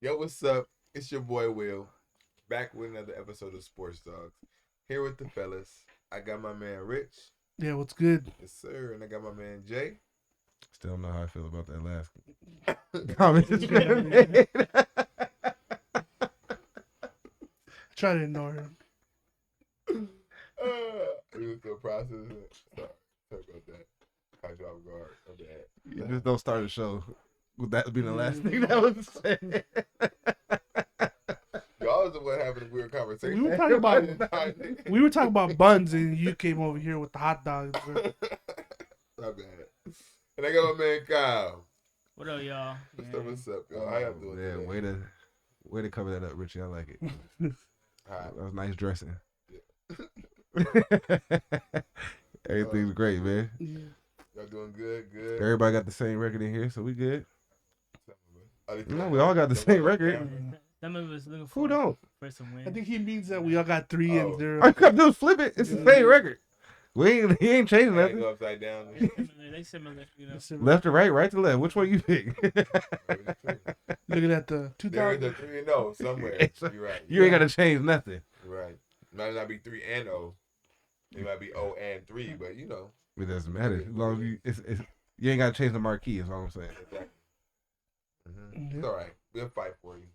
Yo, what's up? It's your boy Will, back with another episode of Sports Dogs. Here with the fellas. I got my man Rich. Yeah, what's good? Yes, sir. And I got my man Jay. Still don't know how I feel about that last comment that's been made. Try to ignore him. We were still processing it. Sorry about that. Caught you off guard. On that. You just don't start a show with that being the last thing that was said. Y'all was the one having a weird conversation. We were talking about buns, and you came over here with the hot dogs. Not bad. And I got my man Kyle. What up, y'all? What's up, y'all? How y'all doing? Yeah, today? way to cover that up, Richie. I like it. Right. That was nice dressing. Yeah. Everything's great, man. Yeah. Y'all doing good? Good. Everybody got the same record in here, so we good. You No, we all got the same record. Some of us looking Who don't? for some wins. I think he means that we all got 3 and 0. All you gotta do is flip it. It's the same record. He ain't changing Go nothing. upside down. They similar, you know. Left to right, right to left. Which one you pick? Looking at the There is 2000. a 3-0 somewhere. You're right. You ain't gotta change nothing. You're right. Might not be 3-0. It might be 0-3, but you know. It doesn't matter. As long as you ain't gotta change the marquee. Is all I'm saying. Exactly. Mhm. It's all right. We'll fight for you.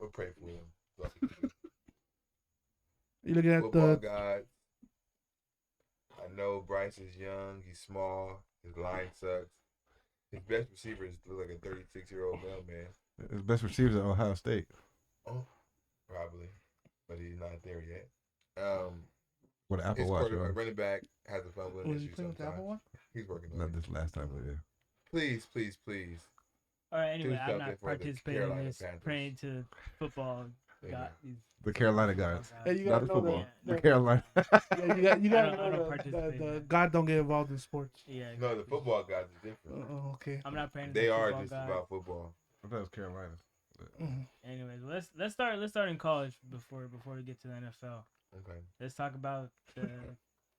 We'll pray for him. You looking at Football the God. I know Bryce is young. He's small. His line sucks. His best receivers look like a 36-year-old mailman. His best receivers at Ohio State. Oh, probably, but he's not there yet. With an Apple His Watch, quarterback, right? running back has a fumbling was he issue playing with the sometimes. Apple one? He's working on Not it. this last time, but yeah. Please, please, please. All right, anyway, Do I'm something not for the participating in Carolina this. Panthers. Praying to football. Yeah. God, these The Carolina guys. Hey, you Not gotta the know football. that. The Carolina. Yeah, you gotta I don't know participate in the that. God don't get involved in sports. Yeah. No, the football guys are different. Oh, okay. I'm not praying. To They the are football just God. about football. I thought it was Carolina. Mhm. Anyways, let's start in college before we get to the NFL. Okay. Let's talk about the.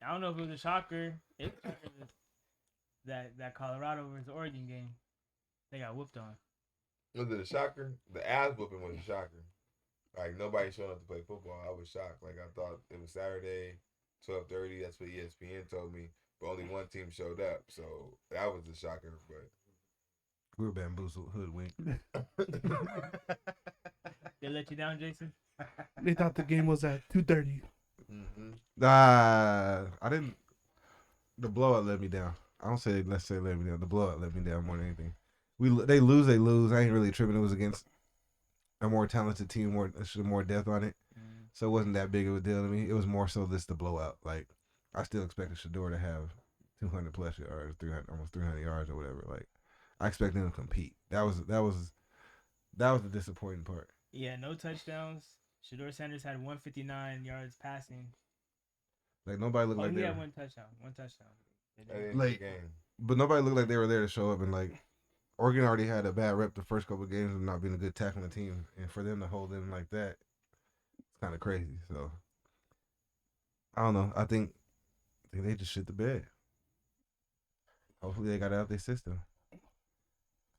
I don't know if it was a shocker. It was that Colorado versus Oregon game. They got whooped on. Was it a shocker? The ass whooping was a shocker. Like nobody showed up to play football. I was shocked. Like I thought it was Saturday, 12:30. That's what ESPN told me. But only one team showed up, so that was a shocker. But We were bamboozled, hoodwinked. They let you down, Jason. They thought the game was at 2:30. I didn't. The blowout let me down. I don't say let's say let me down. The blowout let me down more than anything. They lose. I ain't really tripping. It was against a more talented team, more depth on it. So it wasn't that big of a deal to me. It was more so this the blowout. Like I still expected Shador to have 200 plus yards, 300, almost 300 yards or whatever. Like I expected him to compete. That was the disappointing part. Yeah, no touchdowns. Shador Sanders had 159 yards passing. Like nobody looked Oh, like he they had were, one touchdown. Like- game. but nobody looked like they were there to show up. And like Oregon already had a bad rep the first couple of games of not being a good tackling team, and for them to hold them like that, it's kind of crazy. So I don't know. I think they just shit the bed. Hopefully they got it out their system.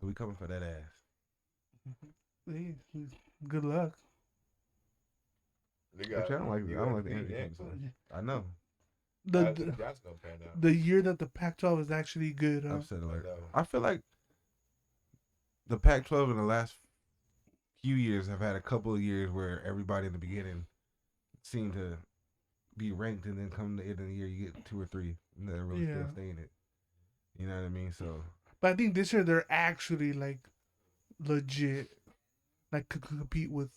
We coming for that ass. Hey, good luck. They Which I don't like. I don't like the Pete energy. Jackson. I know. That's gonna pan out. The year that the Pac-12 is actually good. I've said it like. I know. I feel like the Pac-12 in the last few years have had a couple of years where everybody in the beginning seemed to be ranked, and then come to the end of the year you get 2 or 3, and they're really still Yeah. staying it. You know what I mean? So But I think this year they're actually like legit, like could compete with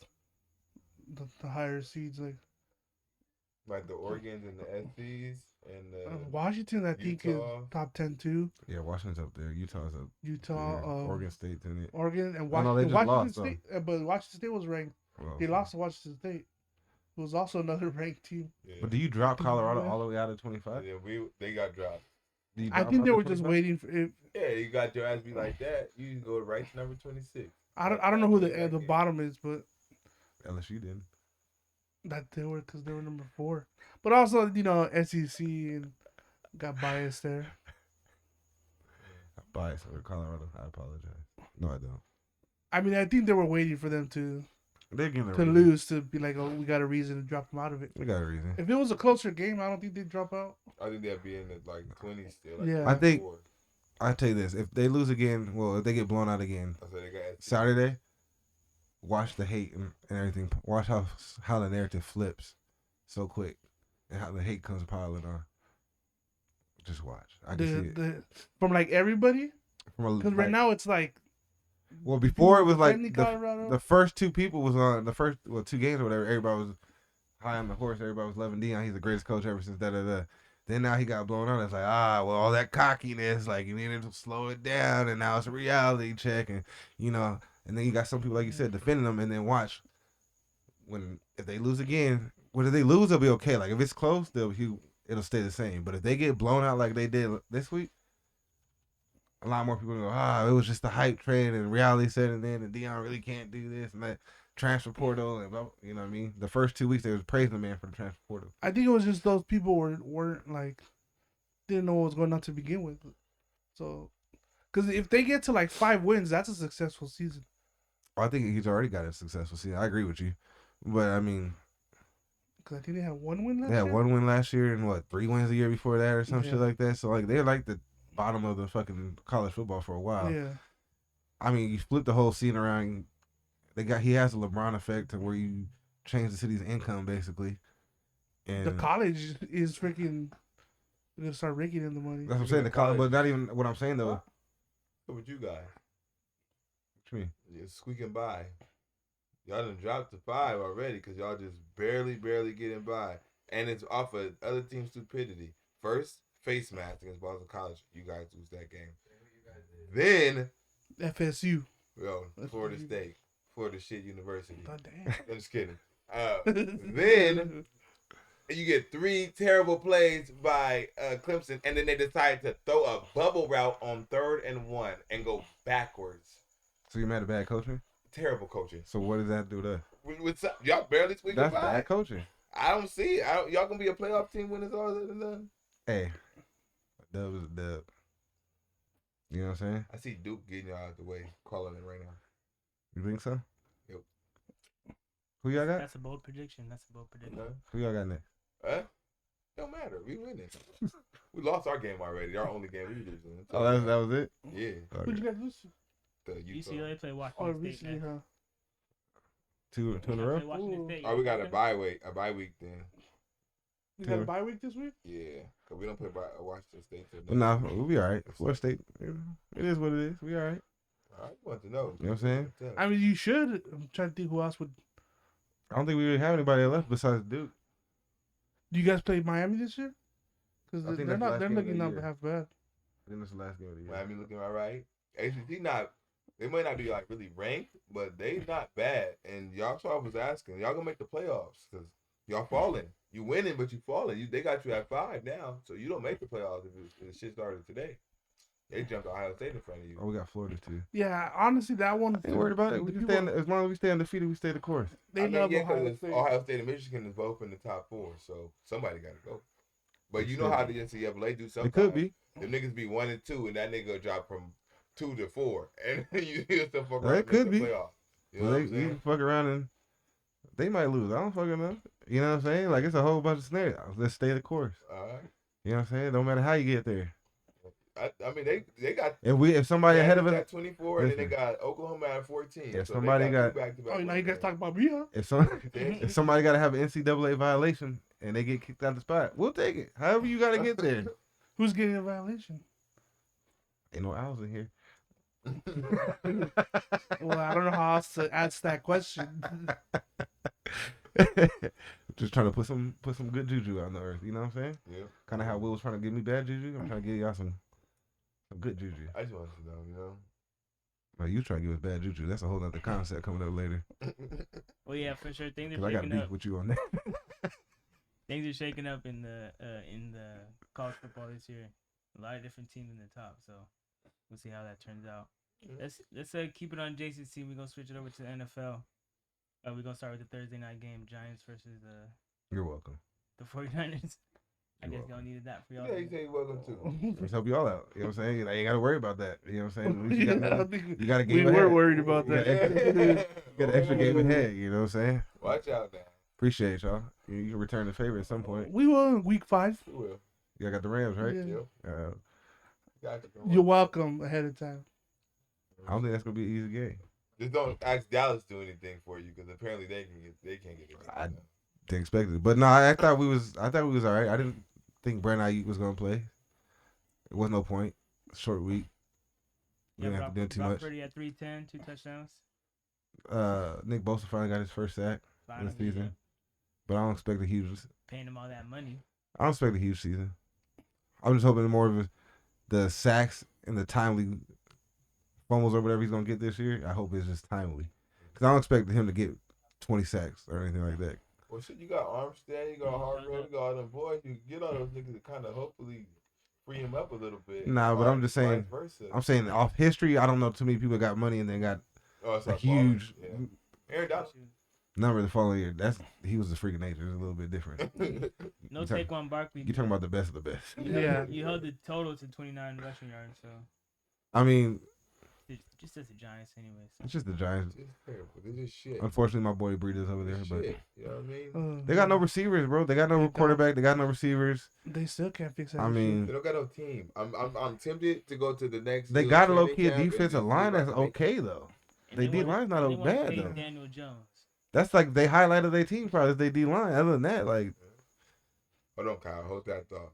the higher seeds. Like the Oregons and the SCs and the Washington, I think Utah. is top 10 too. yeah, Washington's up there. Utah's up. Utah, there. Oregon State's in it. Oregon, and Oh, no, they Washington, just Washington lost, State. But Washington State was ranked. Well, They lost to Washington State. It was also another ranked team. Yeah. But do you drop Colorado all the way out of 25? And then they got dropped. Do you I drop think them they out were to just 25? waiting for it. Yeah, you got your ass be like that. You can go right to number 26. I don't know who the bottom is, but LSU didn't. that they were because they were number 4. But also, SEC and got biased there. I'm biased over Colorado. I apologize. No, I don't. I mean, I think they were waiting for them to They're getting a to reason. lose to be like, oh, we got a reason to drop them out of it. We got a reason. If it was a closer game, I don't think they'd drop out. I think they'd be in the like 20s still. Like Yeah. I think 24. I tell you this: if they lose again, well, if they get blown out again I said they got Saturday, watch the hate and everything. Watch how the narrative flips so quick, and how the hate comes piling on. Just watch. I can see it. From like everybody, because right now it's like. Well, before it was like defending Colorado. the first two people was on the first 2 games or whatever. Everybody was high on the horse. Everybody was loving Dion. He's the greatest coach ever since da da da. Then now he got blown out. It's like well, all that cockiness, like you needed to slow it down, and now it's a reality check, and and then you got some people like you said defending them, and then watch if they lose again. Well, if they lose, they'll be okay. Like if it's close, it'll stay the same. But if they get blown out like they did this week, a lot more people go, it was just the hype train and reality setting in, and Dion really can't do this and that transfer portal and blah, you know what I mean. The first 2 weeks they was praising the man for the transfer portal. I think it was just those people weren't like didn't know what was going on to begin with. So, because if they get to like 5 wins, that's a successful season. I think he's already got a successful season. I agree with you, but I mean, because I think they had 1 win last they year. had 1 win last year and 3 wins the year before that or some Yeah. shit like that. So like they're like the bottom of the fucking college football for a while. Yeah. I mean, you flip the whole scene around. He has a LeBron effect to where you change the city's income basically. And The college is freaking gonna start raking in the money. that's what I'm saying. The college, but not even what I'm saying though. What would you guys? What you mean? Just squeaking by. Y'all done dropped to 5 already because y'all just barely getting by. And it's off of other team's stupidity. First, face mask against Boston College. You guys lose that game. Then, FSU. Florida State. Florida Shit University. God damn. I'm just kidding. Then you get 3 terrible plays by Clemson, and then they decide to throw a bubble route on 3rd and 1 and go backwards. So you're mad at bad coaching? Terrible coaching. So what does that do to us? Y'all barely squeaking That's by. bad coaching. I don't see it. Y'all gonna be a playoff team when it's all said and done. Hey, a dub is a dub. You know what I'm saying? I see Duke getting y'all out the way, calling it right now. You think so? Yep. Who y'all got? That's a bold prediction. Who y'all got next? Don't matter. We winning. We lost our game already. Our only game we losing. Oh, that was it? Yeah. Okay. Who'd you guys lose to? The Utah. UCLA play Oh, Washington State. recently, huh? Two in a Play row? Washington State. Oh, we got a bye week then. You got a bye week this week? Yeah, cause we don't play by Washington State. Till Well, nah, we'll be all right. Florida State, it is what it is. We all right. I want to know. You know what I'm saying? I mean, you should. I'm trying to think who else would. I don't think we really have anybody left besides Duke. Do you guys play Miami this year? Because I think they're that's the not. last They're game of looking the not year. half bad. I think that's the last game of the year. Miami looking all right. ACC not. They might not be like really ranked, but they not bad. And y'all was asking, y'all gonna make the playoffs because y'all falling. You winning, but you falling. They got you at 5 now, so you don't make the playoffs if the shit started today. They jumped Ohio State in front of you. Oh, we got Florida too. Yeah, honestly, that one. Ain't worried about it. We the can people- as long as we stay undefeated, we stay the course. They I mean, love yeah, 'cause Ohio State. Ohio State and Michigan is both in the top 4, so somebody got to go. But you know how the NCAA do sometimes. It could be. Them niggas be 1 and 2, and that nigga drop from 2 to 4, and you still fuck Well, around it and could make the be. playoff. You know Well, what they I'm saying? you fuck around and they might lose. I don't fucking know. You know what I'm saying? Like it's a whole bunch of scenarios. Let's stay the course. All right. You know what I'm saying? Don't matter how you get there. I mean, they got If somebody ahead of Kansas us, at 24, and then they Listen. got Oklahoma at 14. If so somebody they got- two back-to-back Oh, now you wins, guys man. talk about me, huh? if somebody got to have an NCAA violation and they get kicked out the spot, we'll take it. However you got to get there. Who's getting a violation? Ain't no owls in here. Well, I don't know how else to answer that question. Just trying to put some good juju out on the earth. You know what I'm saying? Yeah. Kind of how Will was trying to give me bad juju. I'm trying to give y'all some good juju. I just want to know, you know. Well, you try to give us bad juju. That's a whole other concept coming up later. Well, yeah, for sure. Things Cause are I got shaking beef up. with you on that. Things are shaking up in the college football this year. A lot of different teams in the top, so we'll see how that turns out. Let's keep it on Jason's team. We're gonna switch it over to the NFL. We're gonna start with the Thursday night game, Giants versus You're welcome. the 49ers. I guess y'all needed that for y'all. Yeah, he said he welcome to. Let's help you all out. You know what I'm saying? I ain't got to worry about that. You know what I'm saying? At least Yeah, you I got, think you got a we game were ahead. worried about You got that. you got an extra game ahead. You know what I'm saying? Watch out now. Appreciate y'all. You can return the favor at some point. We won week 5. You will. Y'all got the Rams, right? Yeah. Yep. Got you. You're welcome ahead of time. I don't think that's gonna be an easy game. Just don't ask Dallas to do anything for you because apparently they can't get it. I didn't expect it, but no, I thought we was all right. I didn't think Brandon Ayuk was gonna play. It was no point. Short week. We didn't have to do too much. Purdy at 310, 2 touchdowns. Nick Bosa finally got his first sack Finally, this season, yeah. but I don't expect a huge. Paying him all that money. I don't expect a huge season. I'm just hoping more of the sacks and the timely fumbles or whatever he's gonna get this year. I hope it's just timely, because I don't expect him to get 20 sacks or anything like that. Well, shit, you got Armstead, you got Hargrove, you got all them boys. You get all those niggas to kind of hopefully free him up a little bit. Nah, but I'm just saying. I'm saying off history, I don't know too many people got money and then got a huge Aaron Donald. number the following year. He was a freak of nature. It's a little bit different. No Saquon Barkley. You're talking about the best of the best. Yeah. You held the total to 29 rushing yards, so. I mean, just as the Giants, anyways. it's just the Giants. It's terrible. This is shit. Unfortunately, my boy Breeder's over there, It's but shit. You know what I mean? they got no receivers, bro. They got no quarterback. They got no receivers. They still can't fix that. I mean, They don't got no team. I'm tempted to go to the next. they little got a low training key camp and defensive just line see if I that's can make it. okay though. And They they D wanna- line's not they wanna bad pay though. Daniel Jones. That's like they highlighted their team probably as they D line. Other than that, like Hold on, Kyle. Hold that thought.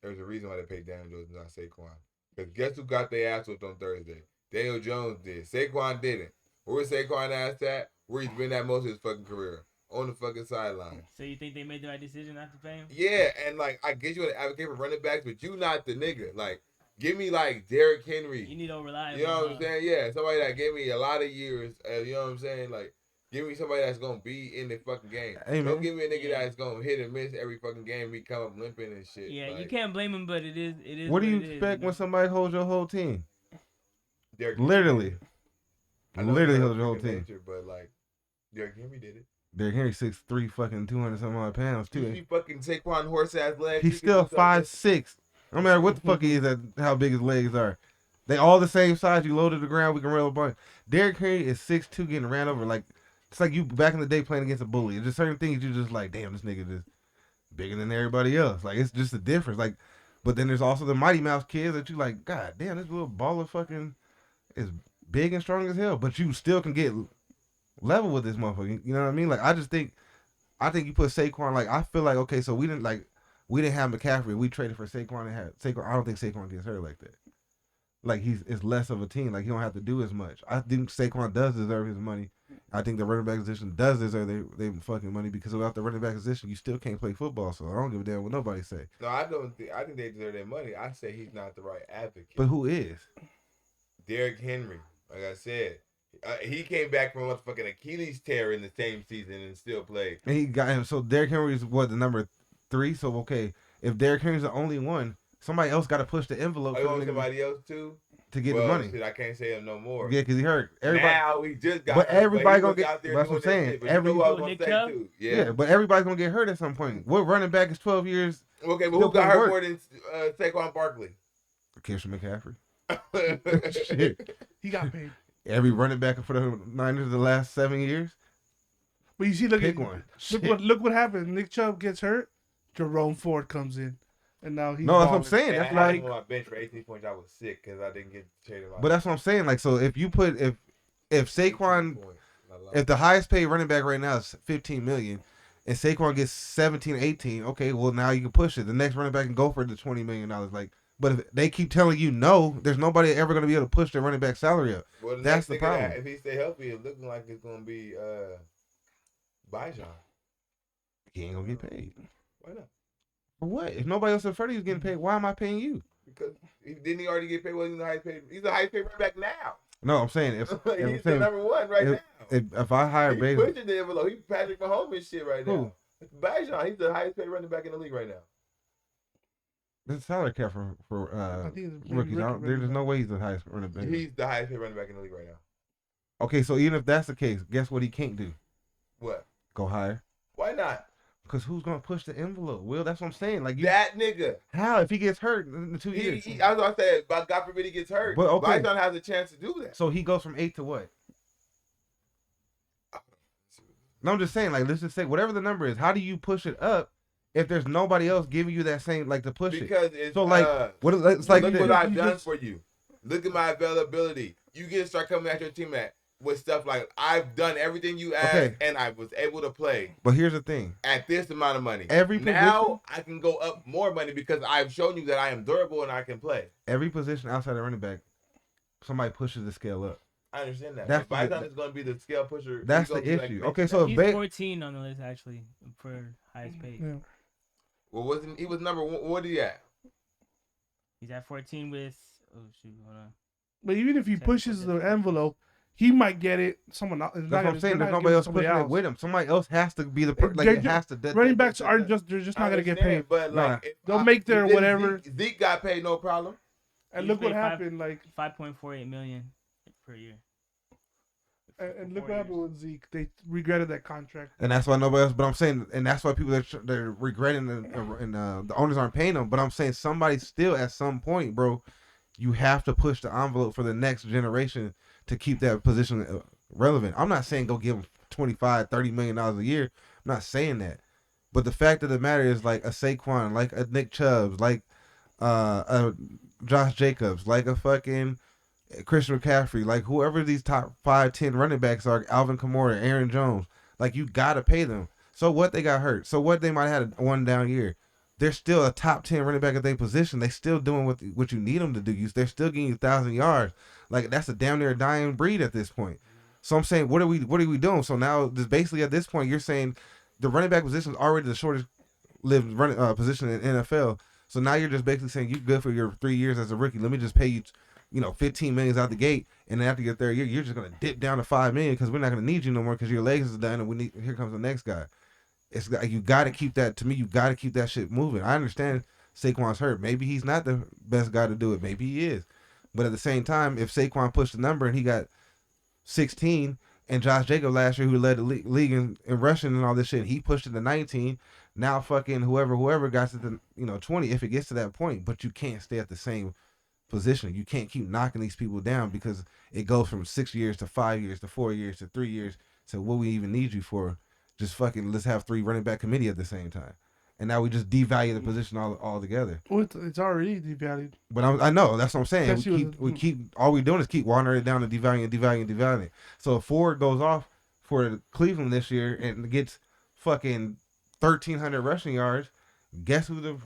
There's a reason why they paid Daniel Jones, not Saquon. Because guess who got their ass whipped on Thursday? Daniel Jones did. Saquon didn't. Where Saquon ass at? Where he's been at most of his fucking career. On the fucking sideline. So you think they made the right decision not to pay him? Yeah, and like I get you an advocate for running backs, but you not the nigga. Like, give me like Derrick Henry. You need to reliable. You know what I'm saying? Yeah, somebody that gave me a lot of years. You know what I'm saying? Like, give me somebody that's gonna be in the fucking game. Hey, man. Don't give me a nigga that's gonna hit and miss every fucking game. We come up limping and shit. Yeah, like, you can't blame him, but it is. what do you it is, expect know? when somebody holds your whole team? Derrick Henry Literally, did it. I know literally it's holds your whole freaking team. nature, but like, Derrick Henry did it. Derrick Henry 6'3", fucking 200 some odd pounds You too. see fucking Saquon horse ass legs. He's he still can do something. 5'6". No matter what the fuck he is, at how big his legs are. They all the same size. You low to the ground, we can rail a bunch. Derrick Henry is 6'2", getting ran over. Like it's like you back in the day playing against a bully. It's just certain things you just like, damn, this nigga just bigger than everybody else. Like it's just a difference. Like, but then there's also the Mighty Mouse kids that you like, god damn, this little baller fucking is big and strong as hell, but you still can get level with this motherfucker. You know what I mean? Like I think you put Saquon. Like I feel like okay, so we didn't have McCaffrey. We traded for Saquon and had Saquon. I don't think Saquon gets hurt like that. Like it's less of a team. Like he don't have to do as much. I think Saquon does deserve his money. I think the running back position does deserve their fucking money because without the running back position, you still can't play football. So I don't give a damn what nobody say. No, I don't think. I think they deserve their money. I say he's not the right advocate. But who is? Derrick Henry, like I said, he came back from a fucking Achilles tear in the same season and still played. And he got him. So Derrick Henry is what, the number 3? So okay, if Derrick Henry's the only one, somebody else got to push the envelope I for want the nigga somebody else too to get well, the money. Shit, I can't say him no more. Yeah, because he hurt. Everybody, Now he just got. But hurt, everybody he gonna was get- out there that's what doing I'm that saying. shit, but you know what I was Nick gonna say Chubb? too. yeah, but everybody's gonna get hurt at some point. What running back is 12 years? Okay, but Still who got putting hurt work. more than Saquon Barkley? Christian McCaffrey. Shit. He got paid. Every running back for the Niners the last 7 years. But you see, look Pick at one. look what happens. Nick Chubb gets hurt. Jerome Ford comes in, and now he's No, that's what I'm balling. saying. And That's I had like, him on my bench for 18 points. I was sick because I didn't get traded. but that's what I'm saying. Like, so if you put if Saquon, if the highest paid running back right now is 15 million, and Saquon gets 17, 18, okay, well now you can push it. The next running back can go for the $20 million. Like, but if they keep telling you no, there's nobody ever going to be able to push their running back salary up. Well, That's the problem. If he stay healthy, it's looking like it's gonna be Bijan. He ain't gonna get paid. Why not? For what? If nobody else in front of you is getting paid, why am I paying you? Because didn't he already get paid? Wasn't he the highest paid? He's the highest paid running back now. No, I'm saying if, He's if, I'm the saying, number one right now. if I hire He's Bailey, pushing the envelope. He's Patrick Mahomes and shit right now. Who? Bijan, he's the highest paid running back in the league right now. there's a salary cap for I think it's rookies. rookie There's running no way he's the highest running back. He's the highest paid running back in the league right now. Okay, so even if that's the case, guess what he can't do? What? Go higher. Why not? Because who's gonna push the envelope? Will, that's what I'm saying. Like That nigga. how if he gets hurt in the 2 years? I was gonna say, but God forbid he gets hurt. But okay. Bison has a chance to do that. So he goes from 8 to what? No, I'm just saying, like, let's just say whatever the number is, how do you push it up if there's nobody else giving you that same, like, to push it? Because it's So, like, it's like look this. what I've done for you. Look at my availability. You get to start coming at your team with stuff like, I've done everything you asked, and I was able to play. But here's the thing. At this amount of money. Every position, now I can go up more money because I've shown you that I am durable and I can play. Every position outside of running back, somebody pushes the scale up. I understand that. That's Bison is going to be the scale pusher. That's the issue. Okay, so he's if 14 on the list actually for highest paid. Yeah. Well, he was number one? What did he at? He's at 14 with. Oh shoot, hold on. But even if he pushes the envelope, he might get it. Someone else. That's what I'm saying. There's nobody else pushing it with him. Somebody else has to be the like it has to. Running backs aren't just. They're just not gonna get paid. But like, they'll make their whatever. Zeke got paid, no problem. And look what happened. Like 5.48 million per year. And look what happened with Zeke. They regretted that contract. And that's why nobody else. But I'm saying, and that's why people they're regretting and the owners aren't paying them. But I'm saying somebody still at some point, bro, you have to push the envelope for the next generation to keep that position relevant. I'm not saying go give them $25-30 million a year. I'm not saying that. But the fact of the matter is, like a Saquon, like a Nick Chubb, like a Josh Jacobs, like a fucking Christian McCaffrey, like whoever these top 5-10 running backs are, Alvin Kamara, Aaron Jones, like you gotta pay them. So what, they got hurt? So what, they might have had one down year? They're still a top 10 running back at their position. They still doing what you need them to do. They're still getting you 1,000 yards. Like that's a damn near dying breed at this point. So I'm saying, what are we doing? So now, this basically at this point, you're saying the running back position is already the shortest lived running position in NFL. So now you're just basically saying you good for your 3 years as a rookie. Let me just pay you, $15 million out the gate, and then after your third year, you're just gonna dip down to $5 million because we're not gonna need you no more because your legs is done, and here comes the next guy. It's like you got to keep that. To me, you got to keep that shit moving. I understand Saquon's hurt. Maybe he's not the best guy to do it. Maybe he is, but at the same time, if Saquon pushed the number and he got 16, and Josh Jacobs last year, who led the league in rushing and all this shit, he pushed it to 19. Now fucking whoever got to 20 if it gets to that point. But you can't stay at the same position. You can't keep knocking these people down because it goes from 6 years to 5 years to 4 years to 3 years to what we even need you for. Just fucking let's have 3 running back committee at the same time, and now we just devalue the position all together. Well, it's already devalued. But I know that's what I'm saying. We keep all we doing is keep watering it down and devaluing it. So if Ford goes off for Cleveland this year and gets fucking 1,300 rushing yards, guess who the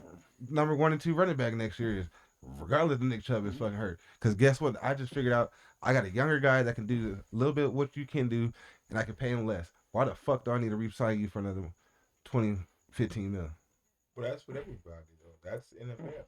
number 1 and 2 running back next year is? Regardless if Nick Chubb is fucking hurt. Because guess what? I just figured out I got a younger guy that can do a little bit of what you can do, and I can pay him less. Why the fuck do I need to re-sign you for another 15 mil? Well, that's what everybody though. That's NFL.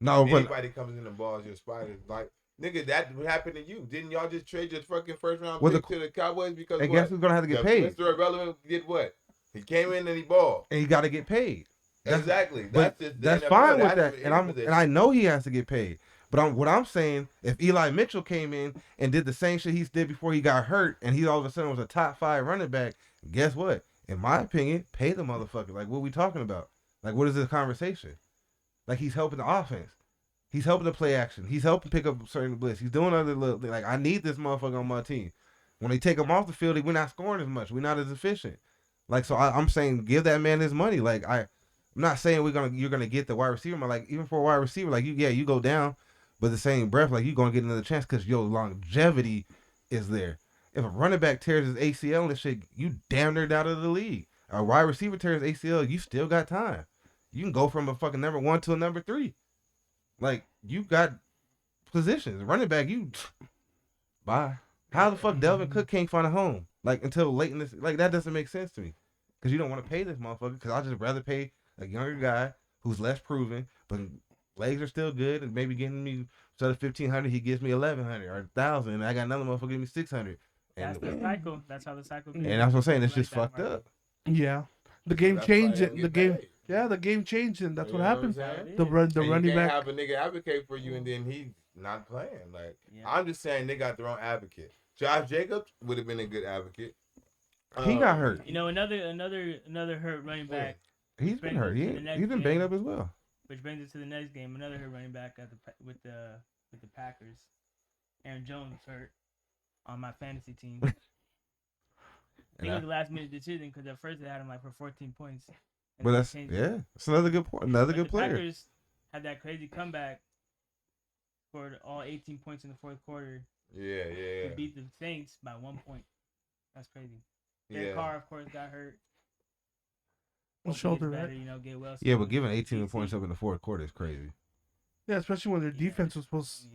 No, but anybody comes in the balls, your spot is like, nigga, that would happen to you. Didn't y'all just trade your fucking first round pick to the Cowboys because and guess who's gonna have to get paid? Mr. Irrelevant did what? He came in and he balled. And he got to get paid. Exactly. That's fine with that. And I know he has to get paid. But what I'm saying, if Eli Mitchell came in and did the same shit he did before he got hurt, and he all of a sudden was a top 5 running back, guess what? In my opinion, pay the motherfucker. Like, what we talking about? Like, what is this conversation? Like, he's helping the offense. He's helping the play action. He's helping pick up certain blitz. He's doing other little things. Like, I need this motherfucker on my team. When they take him off the field, we're not scoring as much. We're not as efficient. Like, so I'm saying, give that man his money. Like, I'm not saying you're gonna get the wide receiver. But like, even for a wide receiver, like you go down. But the same breath, like, you're going to get another chance because your longevity is there. If a running back tears his ACL and this shit, you damn near out of the league. A wide receiver tears ACL, you still got time. You can go from a fucking number 1 to a number 3. Like, you got positions. Running back, bye. How the fuck Delvin Cook can't find a home? Like, until late in this, like, that doesn't make sense to me. Because you don't want to pay this motherfucker. Because I'd just rather pay a younger guy who's less proven, but legs are still good, and maybe getting me instead of 1,500, he gives me 1,100 or 1,000, and I got another motherfucker give me 600. That's the cycle. That's how the cycle goes. And that's what I'm saying. It's just fucked up. Yeah, the game changed. The game changed, and that's what happened. The running back. Have a nigga advocate for you, and then he's not playing. Like, I'm just saying, they got their own advocate. Josh Jacobs would have been a good advocate. He got hurt. You know, another hurt running back. He's been hurt. He's been banged up as well. Which brings us to the next game. Another hurt running back with the Packers. Aaron Jones hurt on my fantasy team. I think it was the last minute decision because at first they had him like for 14 points. But it's another good point. Another good player. The Packers had that crazy comeback, scored all 18 points in the fourth quarter. Yeah. To beat the Saints by 1 point. That's crazy. Derek Carr, of course, got hurt. Shoulder, right? Get well. Yeah, but giving 18 points up in the fourth quarter is crazy. Yeah, especially when their defense was supposed.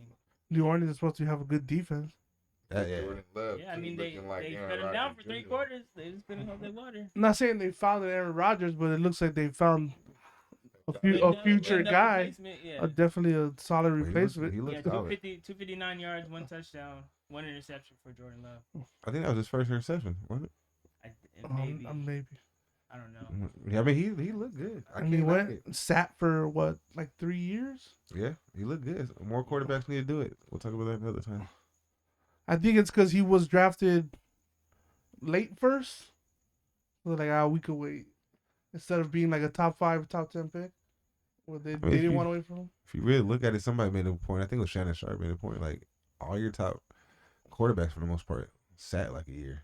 New Orleans is supposed to have a good defense. Yeah, I mean they shut him down for 3 quarters. They just couldn't hold their water. I'm not saying they found an Aaron Rodgers, but it looks like they found a future guy. Yeah. Definitely a solid replacement. He looks solid. 259 yards, 1 touchdown, 1 interception for Jordan Love. I think that was his first interception, wasn't it? Maybe. I don't know. Yeah, I mean he looked good. He sat for what, like 3 years? Yeah, he looked good. More quarterbacks need to do it. We'll talk about that another time. I think it's because he was drafted late first. So like, we could wait instead of being like a top 5, top 10 pick. Well, they didn't want to wait for him. If you really look at it, somebody made a point. I think it was Shannon Sharp made a point. Like all your top quarterbacks for the most part sat like a year,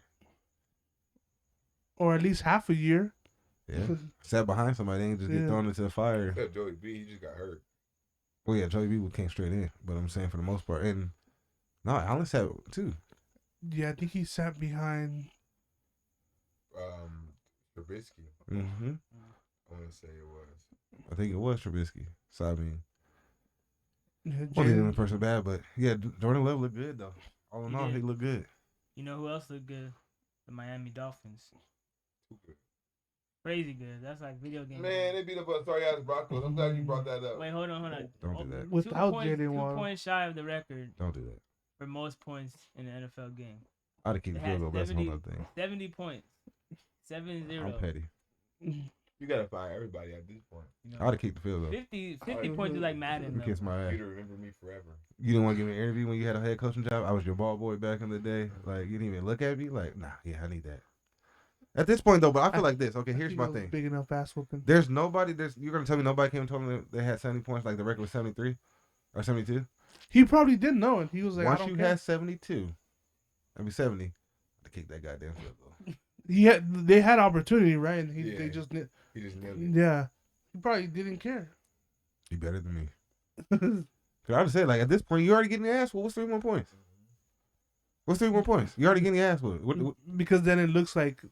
or at least half a year. Yeah, sat behind somebody, ain't just get thrown into the fire. Except Joey B, he just got hurt. Well, yeah, Joey B came straight in, but I'm saying for the most part, and no, Allen sat too. Yeah, I think he sat behind. Trubisky. Mm-hmm. I want to say it was. I think it was Trubisky. So I mean, yeah, well, he didn't person bad, but yeah, Jordan Love looked good though. All in all, he looked good. You know who else looked good? The Miami Dolphins. Too good. Crazy good. That's like video game. Man, they beat up on sorry ass Broncos. I'm glad you brought that up. Wait, hold on. Don't do that. Without Jaden Waddle. 2 points shy of the record. Don't do that. For most points in an NFL game. I'd have kept the field goal. That's one other thing. 70 points. 7-0. I'm petty. You gotta find everybody at this point. I'd have kicked the field goal. 50 points is like Madden. You kiss my ass. You remember me forever. You didn't want to give me an interview when you had a head coaching job? I was your ball boy back in the day. Like, you didn't even look at me? Like, nah, yeah, I need that. At this point, though, but I feel like this. Okay, here's my thing. Big enough ass whooping. There's nobody. You're going to tell me nobody came and told me they had 70 points, like the record was 73 or 72? He probably didn't know it. He was like, once you had 72, I mean 70, to kick that goddamn field goal. They had opportunity, right? And they just nailed it. Yeah. He probably didn't care. He better than me. Cause I would say, like, at this point, you already getting your ass whooped. What's 3 more points? What's 3 more points? You already getting your ass whooped. What? Because then it looks like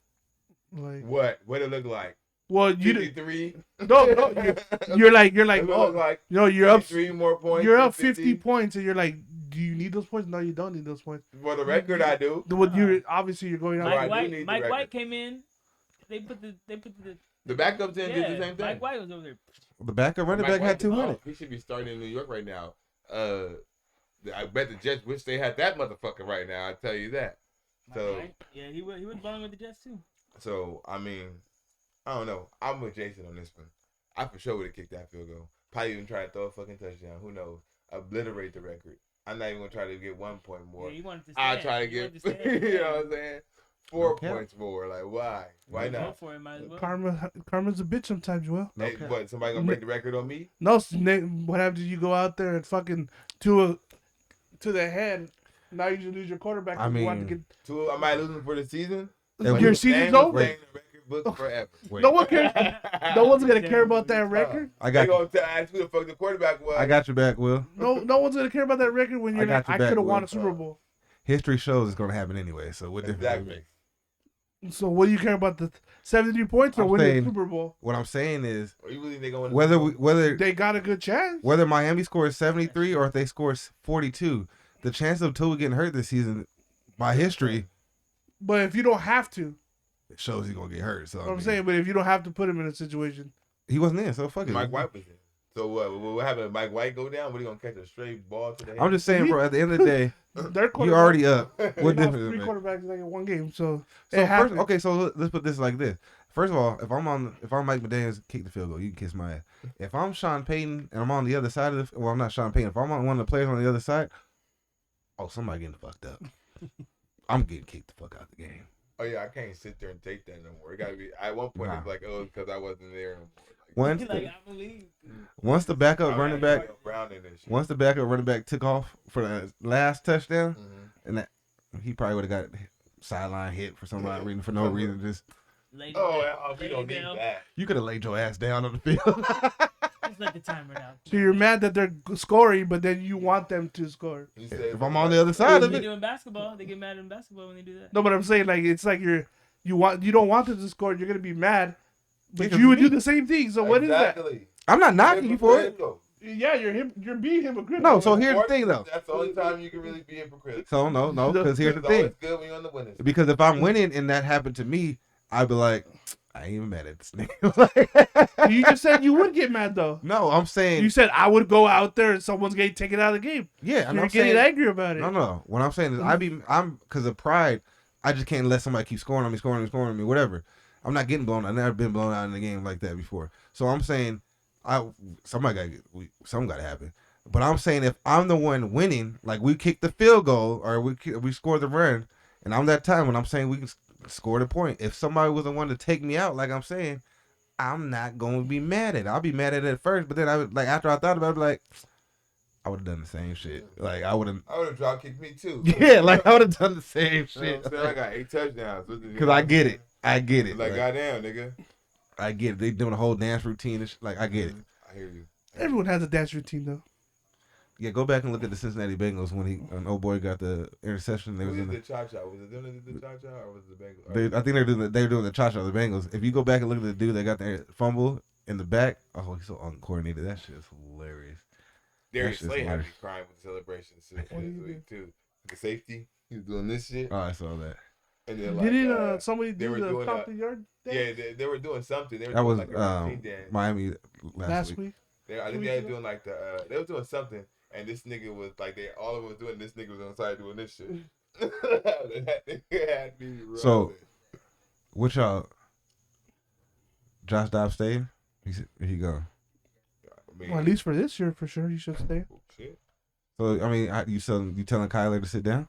what? What it look like? Well, you 53. No, you're like you're up 3 more points. You're up 50 points, and you're like, do you need those points? No, you don't need those points. For the record, I do. Obviously you're going out. Mike White came in. They put the backups in did the same thing. Mike White was over there. The backup running back had 200. He should be starting in New York right now. I bet the Jets wish they had that motherfucker right now. I tell you that. So yeah, he was balling with the Jets too. So I mean, I don't know. I'm with Jason on this one. I for sure would have kicked that field goal. Probably even try to throw a fucking touchdown. Who knows? Obliterate the record. I'm not even gonna try to get 1 point more. Yeah, you wanted to I'll try to get you know what I'm saying? 4 points more. Like why? Why not? Go for it, might as well. Karma's a bitch sometimes, Will. Hey, what? Somebody gonna break the record on me? No. What happens if you go out there and fucking to the head? Now you just lose your quarterback. I mean, I might lose him for the season. Your season's over. Book forever. No one cares. No one's gonna care about that record. I got. They gonna ask who the fuck the quarterback was. I got your back, Will. No one's gonna care about that record when you're like, I could have won a Super Bowl. History shows it's gonna happen anyway. So what difference does it make? So what do you care about, the 73 points or winning the Super Bowl? What I'm saying is, whether they got a good chance, whether Miami scores 73 or if they score 42, the chance of Tua getting hurt this season, by history. But if you don't have to. It shows he's gonna get hurt. So I'm saying, but if you don't have to put him in a situation, he wasn't in, so fuck it. Mike White was in. So what happened? If Mike White go down, what, he gonna catch a straight ball to the head? I'm just saying, bro. At the end of the day, you're already up. What difference? 3 quarterbacks like in one game. So first, so let's put this like this. First of all, if I'm Mike McDaniels, kick the field goal. You can kiss my ass. If I'm Sean Payton and I'm on the other side of I'm not Sean Payton. If I'm on one of the players on the other side, somebody getting fucked up. I'm getting kicked the fuck out of the game. Oh yeah, I can't sit there and take that no more. It gotta be. At one point, Nah. it's like, oh, because I wasn't there no more. Once Like, I believe. once the backup running back, Once took off for the last touchdown, mm-hmm. and that he probably would have got sideline hit for somebody reason for no reason. Just we don't need that. you could have laid your ass down on the field. Just let the timer out. So you're mad that they're scoring, but then you want them to score. If I'm on the other side of They it, do in basketball. They get mad in basketball when they do that. No, but I'm saying like it's like you don't want them to score. You're gonna be mad, but Because you would me. do the same thing. So what is that? I'm not knocking you for it. Yeah, you're being hypocritical. No, so here's the thing though. That's the only time you can really be hypocritical. So no, because here's the It's thing. always good when you're on the winning side. Because if I'm winning and that happened to me, I'd be like, I ain't even mad at this nigga. You just said you would get mad though. No, I'm saying. You said I would go out there and someone's getting taken out of the game. Yeah, and You're I'm getting saying. angry about it. No. What I'm saying is, I'm because of pride. I just can't let somebody keep scoring on me, whatever. I'm not getting blown. I've never been blown out in a game like that before. So I'm saying, something got to happen. But I'm saying if I'm the one winning, like we kick the field goal or we score the run, and I'm that time when I'm saying we can score the point. If somebody was the one to take me out, like I'm saying, I'm not going to be mad at it. I'll be mad at it at first, but then I would after I thought about it, I'd be like, I would have done the same shit. Like I would have drop kicked me too. Yeah, like I would have done the same shit. You know I got 8 touchdowns. Because I get it. Like goddamn, nigga. I get it. They doing a whole dance routine. And like I get it. I hear you. Everyone has a dance routine though. Yeah, go back and look at the Cincinnati Bengals when an old boy got the interception. They Was was in it the cha-cha? Was it them that did the cha-cha or was it the Bengals? I think they were doing the cha-cha of the Bengals. If you go back and look at the dude that got the fumble in the back, oh, he's so uncoordinated. That shit is hilarious. Darius That shit's Slay had me hilarious. crying with the celebrations this week too. The safety, he was doing this shit. Oh, I saw that. And then Didn't somebody they do were the doing top of the yard dance? Yeah, they were doing something. They were That doing was like a routine dance. Miami last week. I think they were doing like they were doing something, and this nigga was like all of them was doing. This nigga was on the side doing this shit. That nigga had me rolling. So, what y'all? Josh Dobbs staying? He go. Well, at least for this year, for sure, he should stay. Shit. So I mean, you telling Kyler to sit down?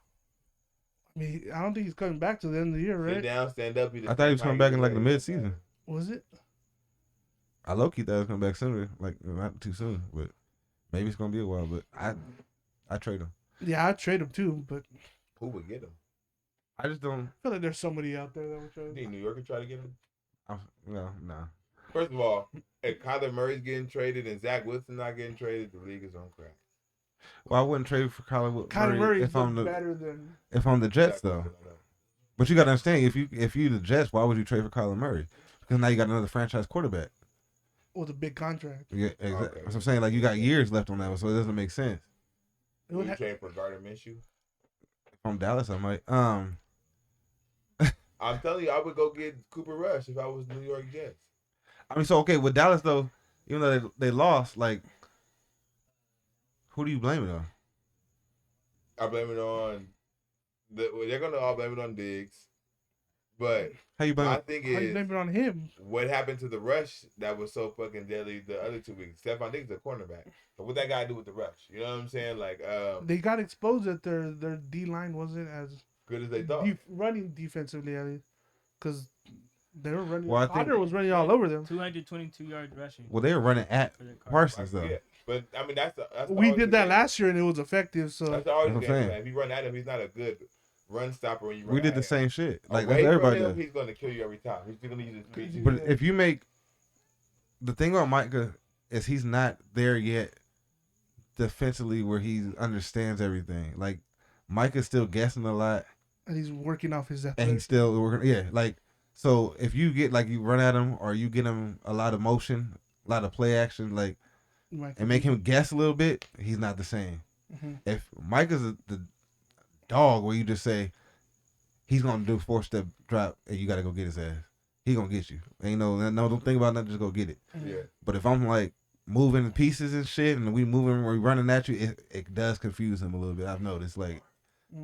I mean, I don't think he's coming back to the end of the year, Sit right? down, stand up. I thought he was coming back in like the mid-season. Was it? I low-key thought he was coming back sooner, like not too soon, but maybe it's gonna be a while. But I trade him. Yeah, I'd trade him too, but Who would get him? I just don't. I feel like there's somebody out there that would trade You him. think New York would try to get him? No. First of all, if Kyler Murray's getting traded and Zach Wilson not getting traded, the league is on crack. Well, I wouldn't trade for Kyler Murray if I'm better than. if I'm the Jets though. But you gotta understand, if you the Jets, why would you trade for Kyler Murray? Because now you got another franchise quarterback. With a big contract. Yeah, exactly. Okay. That's what I'm saying. Like you got years left on that one, so it doesn't make sense. Would you trade for Gardner Minshew? If I'm Dallas, I might. I'm telling you, I would go get Cooper Rush if I was New York Jets. I mean, so okay with Dallas though, even though they lost, like, who do you blame it on? I blame it on they're gonna all blame it on Diggs, but How you blame I it? think How you it's blame it on him? what happened to the rush that was so fucking deadly the other 2 weeks. Stephon Diggs is a cornerback, but what that guy do with the rush? You know what I'm saying? Like, They got exposed that their D line wasn't as good as they thought. running defensively at least, because they were running. Well, I think- Potter was running all over them. 222 yards rushing. Well, they were running at for their car. Parsons though. Yeah, but I mean that's We always did the that game. last year and it was effective. So That's always That's the what I'm game. saying. If you run at him, he's not a good run stopper. When you run We did at the him. same shit. Like Away that's from everybody him, does. he's gonna kill you every time. He's gonna use his feet. But if you make the thing about Micah is he's not there yet defensively where he understands everything. Like Micah's still guessing a lot and he's working off his and athletics. he's still working. Yeah, like so if you get like you run at him or you get him a lot of motion, a lot of play action, like and make him guess a little bit, he's not the same. Mhm. If Micah's the dog where you just say he's gonna do 4-step drop and you gotta go get his ass, he gonna get you. Ain't no don't think about nothing, just go get it. Yeah. But if I'm like moving the pieces and shit and we running at you, it does confuse him a little bit. I've noticed like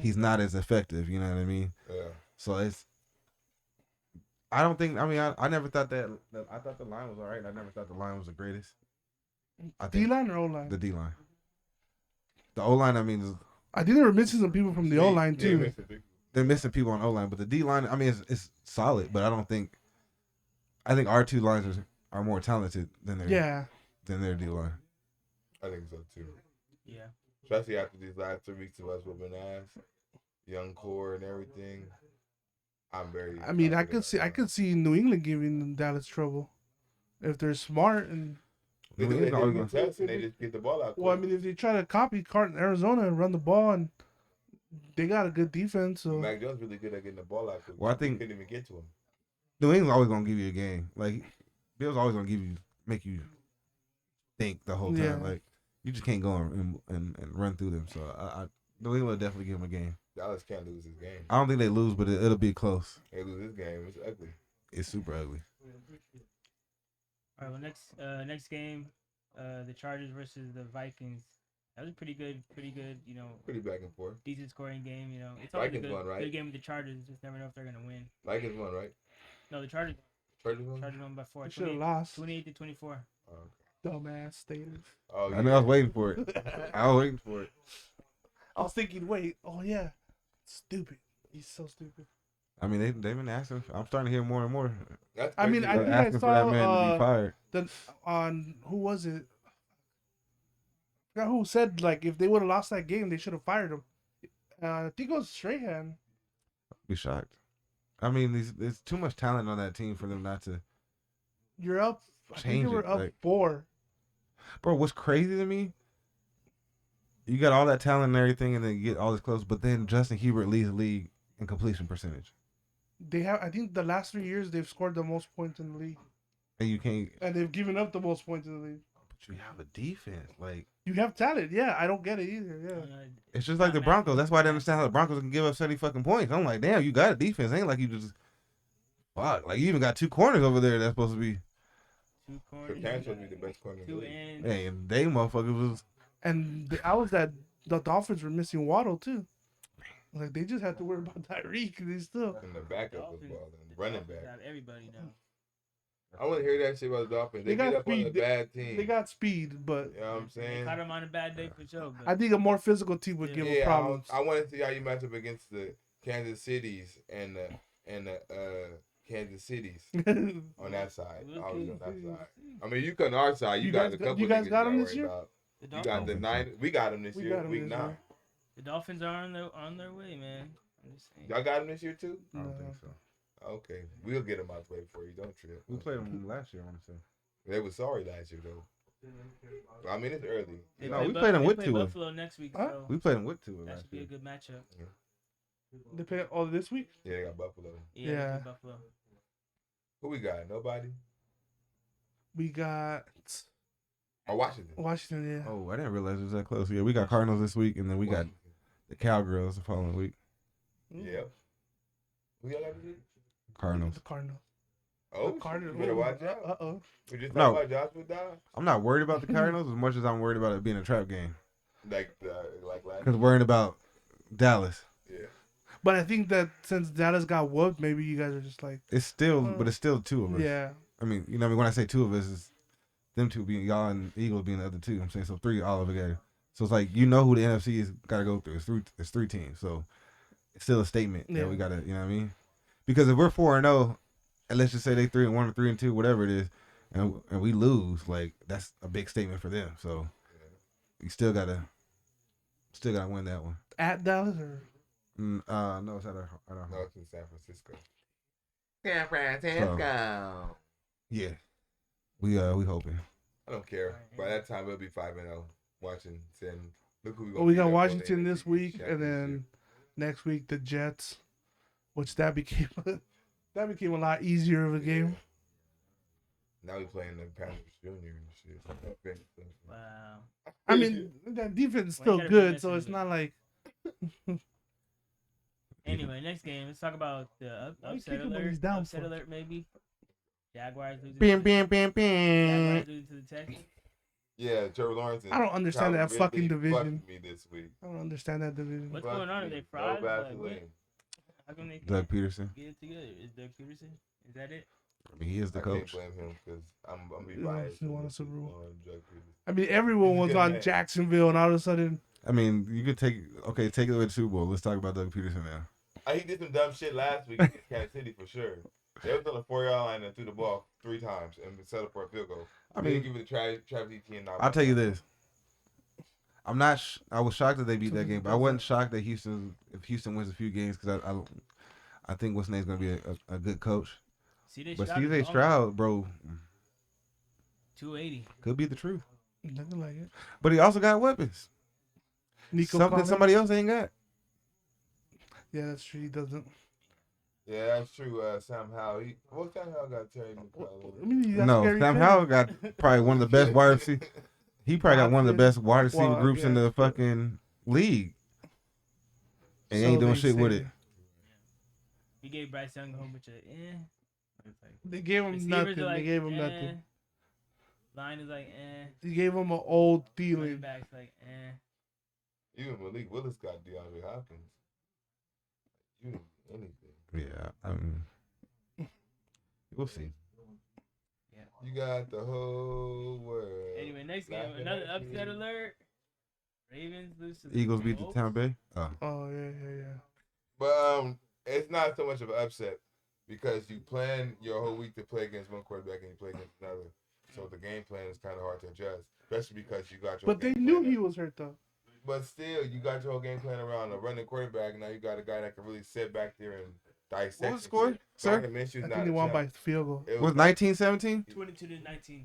he's not as effective, you know what I mean? Yeah. So I don't think, I mean, I never thought that I thought the line was all right. I never thought the line was the greatest. I D think line or O line? the D line. The O line, I mean, I think they were missing some people from the O line too. they're missing people on O line, but the D line, I mean, it's solid, but I think our two lines are more talented than their D line. I think so too. Yeah. Especially after these last 3 weeks of us whooping ass, young core and everything. I'm very. I mean, I could see New England giving Dallas trouble if they're smart and. They New do. They England do always good tests and they just get the ball out. Well, I mean, if they try to copy Arizona and run the ball, and they got a good defense, so Mac Jones really good at getting the ball out. Well, I think you couldn't even get to him. New England's always gonna give you a game. Like Bill's always gonna make you think the whole time. Yeah. Like you just can't go and run through them. So New England will definitely give them a game. Dallas can't lose this game. I don't think they lose, but it'll be close. They lose this game. It's ugly. It's super ugly. All right. Well, next game, the Chargers versus the Vikings. That was a pretty good. You know, Pretty back and forth. decent scoring game. You know, it's always a Vikings won, right? good game with the Chargers. Just never know if they're gonna win. Vikings won, right? No, the Chargers Chargers won. won by 4. they should have lost. 28-24. Oh, okay. Dumbass Staters. Oh, I know I was waiting for it. I was waiting for it. I was thinking, wait, oh yeah, stupid. He's so stupid. I mean, they've been asking. I'm starting to hear more and more. That's I mean, crazy. I think I asking for that saw man to be fired. on who was it? I forgot who said like if they would have lost that game, they should have fired him. I think it was Strahan. Be shocked. I mean, there's too much talent on that team for them not to. You're up. I think Change they were it, up like- 4. Bro, what's crazy to me? You got all that talent and everything, and then you get all this close, but then Justin Herbert leads the league in completion percentage, They have. I think the last 3 years they've scored the most points in the league, and you can't. and they've given up the most points in the league. But you have a defense, like You have talent, yeah. I don't get it either. Yeah. it's just like the Broncos. That's why I didn't understand how the Broncos can give up 70 fucking points. I'm like, damn, you got a defense. It ain't like you just fuck. Like you even got 2 corners over there that's supposed to be. 2 So corners. Cam supposed to be the best corner in the 2 league. ends. Hey, and they motherfuckers was. And I was that the Dolphins were missing Waddle too. Like they just had to worry about Tyreek. They still. And the backup was balling. Running back. Got everybody now. I want to hear that shit about the Dolphins. They, They got get up on a speed. bad team. They got speed, but You know what I'm They saying? caught him on a bad day for sure. But I think a more physical team would give them Yeah, problems. I want to see how you match up against the Kansas Cities and the Kansas Cities on that side. Little Always on that Kansas side. I mean, you cut on our side. You, You got guys a got- couple. you guys niggas got you them gotta this worry year? about. the You Dolphins, got the think 9. We got them this We year. got 'em Week this 9. year. the Dolphins are on their way, man. I'm just saying. Y'all got them this year too. I don't No. think so. Okay, we'll get them out the way for you. Don't trip. We played them last year, I want to say. They were sorry last year though. I mean, it's early. They No, play we Buff- played them they with play Tua. Buffalo next week, Huh? so We played them with 2 that last should be a year. good matchup. They play all this week. Yeah, they got Buffalo. Yeah, Yeah. they play Buffalo. Who we got? Nobody. We got Or Washington. Washington. Yeah. Oh, I didn't realize it was that close. Yeah, we got Cardinals this week, and then we got Washington. the Cowgirls the following week. Yep. Who y'all got this week? Cardinals. The Cardinals. Oh, The Cardinals. you better watch out. Oh. We just No. talked about Joshua Dobbs. I'm not worried about the Cardinals as much as I'm worried about it being a trap game. Like last. Because worrying about Dallas. Yeah. But I think that since Dallas got whooped, maybe you guys are just like, It's still, but it's still 2 of us. yeah. I mean, you know, what I mean, when I say 2 of us, it's them 2 being y'all and Eagles being the other 2. I'm saying so 3 all together. So it's like you know who the NFC is got to go through. It's 3 teams. So it's still a statement Yeah. that we got to, you know what I mean? Because if we're 4-0, and let's just say they 3-1 or 3-2, whatever it is, and we lose, like that's a big statement for them. So you still gotta win that one. At Dallas or No, it's at our No, home. it's in San Francisco. San Francisco. Yeah, we hoping. I don't care. By that time, we'll be 5-0. Watching San. Look who we. well, we got Washington this week, and then next week the Jets, which that became a lot easier of a game. Now we playing the Panthers Junior and shit. Okay. Wow. I mean, that defense is Why you still gotta good, be so it's messing not like Anyway, next game. Let's talk about the Why you upset kicking when alert. he's down Upset for? alert, maybe. Jaguars losing. Bam, to bam, bam, bam. Jaguars losing to the Texans. Yeah, Trevor Lawrence. And I don't understand Calvin that fucking Ridley division. fucked me this week. I don't understand that division. What's Fucked going on? Are me. they fries? No Like, what? Vaseline. How come they Doug can't Peterson. get it together? Is Doug Peterson? Is that it? I mean, he is the I can't coach. blame him because I'm be He biased. won a with Super Bowl. Doug Peterson. I mean, everyone He's a was good on man. Jacksonville, and all of a sudden, I mean, you could take it away to Super Bowl. Let's talk about Doug Peterson now. He did some dumb shit last week against Kansas City for sure. They was on the 4-yard line and threw the ball 3 times and settled for a field goal. I They mean, didn't give it to Travis Etienne. I'll tell you this. I'm not. I was shocked that they beat that game, but I wasn't shocked that if Houston wins a few games, because I think what's name's gonna be a good coach. But CJ Stroud, bro, 280 could be the truth. Nothing like it. But he also got weapons. Nico Something Collins? somebody else ain't got. Yeah, that's true. He doesn't. Yeah, that's true. Sam Howell. Sam Howell got Terry McCullough. I mean, he got No, Scary Sam Terry. Howell got probably one of the best wide receivers. He probably got one of the best wide receiver Well, groups in yeah. the fucking league. And So ain't doing they shit with say. it. He gave Bryce Young a whole bunch of It's like, They gave him receivers nothing. are like, They gave him nothing. Line is like, They gave him an old Running feeling. backs like, Even Malik Willis got DeAndre Hopkins. You need anything. Yeah, I mean, we'll see. Yeah. You got the whole world. Anyway, next game, laughing another at you. upset alert. Ravens lose to the Eagles beat the Colts. Tampa Bay. Oh, Oh yeah. But it's not so much of an upset because you plan your whole week to play against one quarterback and you play against another. So the game plan is kind of hard to adjust, especially because you got your. But they game knew plan he was hurt though. But still, you got your whole game plan around a running quarterback. And now you got a guy that can really sit back there and dissect. what was the score, sir? Gardner Minshew's I not think they a won champ. by field goal. It Was 19-17? 22-19.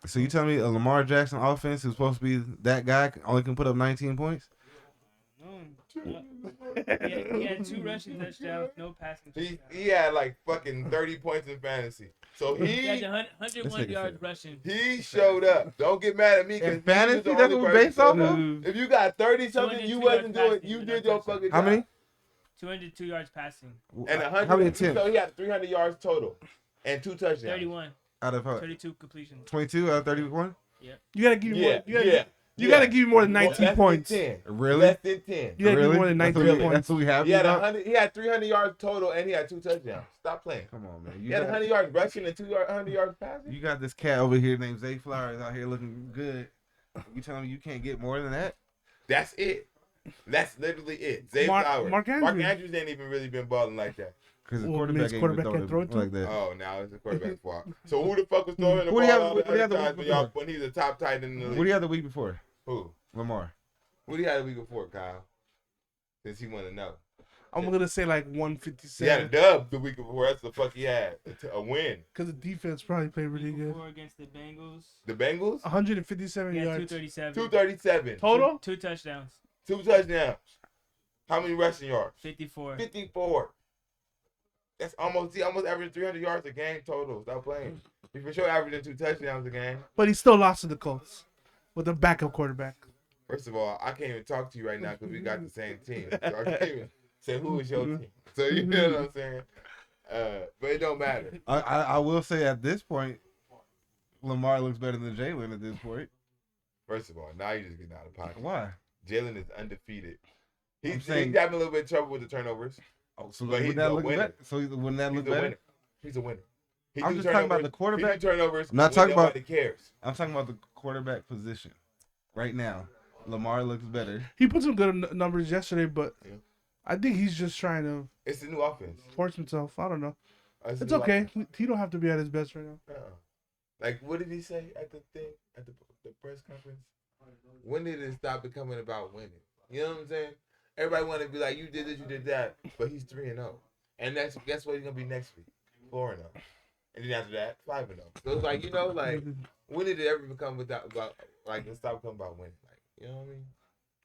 So you tell me a Lamar Jackson offense who's supposed to be that guy only can put up 19 points? He had 2 rushing touchdowns, no passing touchdowns. He had like fucking 30 points in fantasy. So He had he 101 yards rushing. showed up. Don't get mad at me. 'Cause In he was fantasy, the that's only what we person based off showed up. of? If you got 30 something, you 202 wasn't yards doing. passing, You no did your touchdown. fucking How job. many? 202 yards passing. And 100. How many attempts? So he had 300 yards total and 2 touchdowns. 31. Out of 32 completions. 22 out of 31? You gotta give me more. You Yeah. gotta give me more than 19 Less points. Than 10. Really? Less than 10. You gotta give me more than That's 19 what we- points. That's what we have. He had you know? 100. He had 300 yards total and he had 2 touchdowns. Stop playing. Come on, man. He had 100 yards rushing and 100 yards passing. You got this cat over here named Zay Flowers out here looking good. You telling me you can't get more than that? That's it. That's literally it. Zay Mark Flowers. Andrews. Andrews ain't even really been balling like that. Because the Well, quarterback, his ain't quarterback even can't throw it to like that. Oh, now it's the quarterback's fault. So who the fuck was throwing the Who ball do you have- all who the do you have other the times week when, y'all, before? when he's a top tight end in the league? What do you have the week before? Who? Lamar. What do you have the week before, Kyle? Since he want to know. I'm gonna say like He had a 157 dub the week before. That's the fuck he had. A win. because the defense probably played really Week good. before against the Bengals. The Bengals? 157 He had yards 237. 237. total. 2 touchdowns. 2 touchdowns. How many rushing yards? 54. 54. That's almost averaging 300 yards a game total. Stop playing. He for sure averaging 2 touchdowns a game. But he still lost to the Colts with a backup quarterback. First of all, I can't even talk to you right now because we got the same team. So I can't even say who is your team. So you know what I'm saying? But it don't matter. I will say at this point, Lamar looks better than Jalen at this point. First of all, now you're just getting out of pocket. Why? Jalen is undefeated. I'm He's saying- having a little bit of trouble with the turnovers. Oh, so But he's wouldn't that a look winner. better? So wouldn't that He's look a better? winner. He's a winner. He I'm do just talking about turnovers. the quarterback. He do turnovers. I'm not when talking about- nobody cares. I'm talking about the quarterback position. Right now, Lamar looks better. He put some good numbers yesterday, but Yeah. I think he's just trying to It's a new offense. force himself. I don't know. a It's new okay. offense. He don't have to be at his best right now. Like, what did he say at the thing, at the press conference? When did it stop becoming about winning? You know what I'm saying? Everybody want to be like, you did this, you did that, but he's 3-0, and that's what he's gonna be next week, 4-0, and then after that, 5-0. So it's like, you know, like, when did it ever become about like it stop becoming about winning? Like, you know what I mean?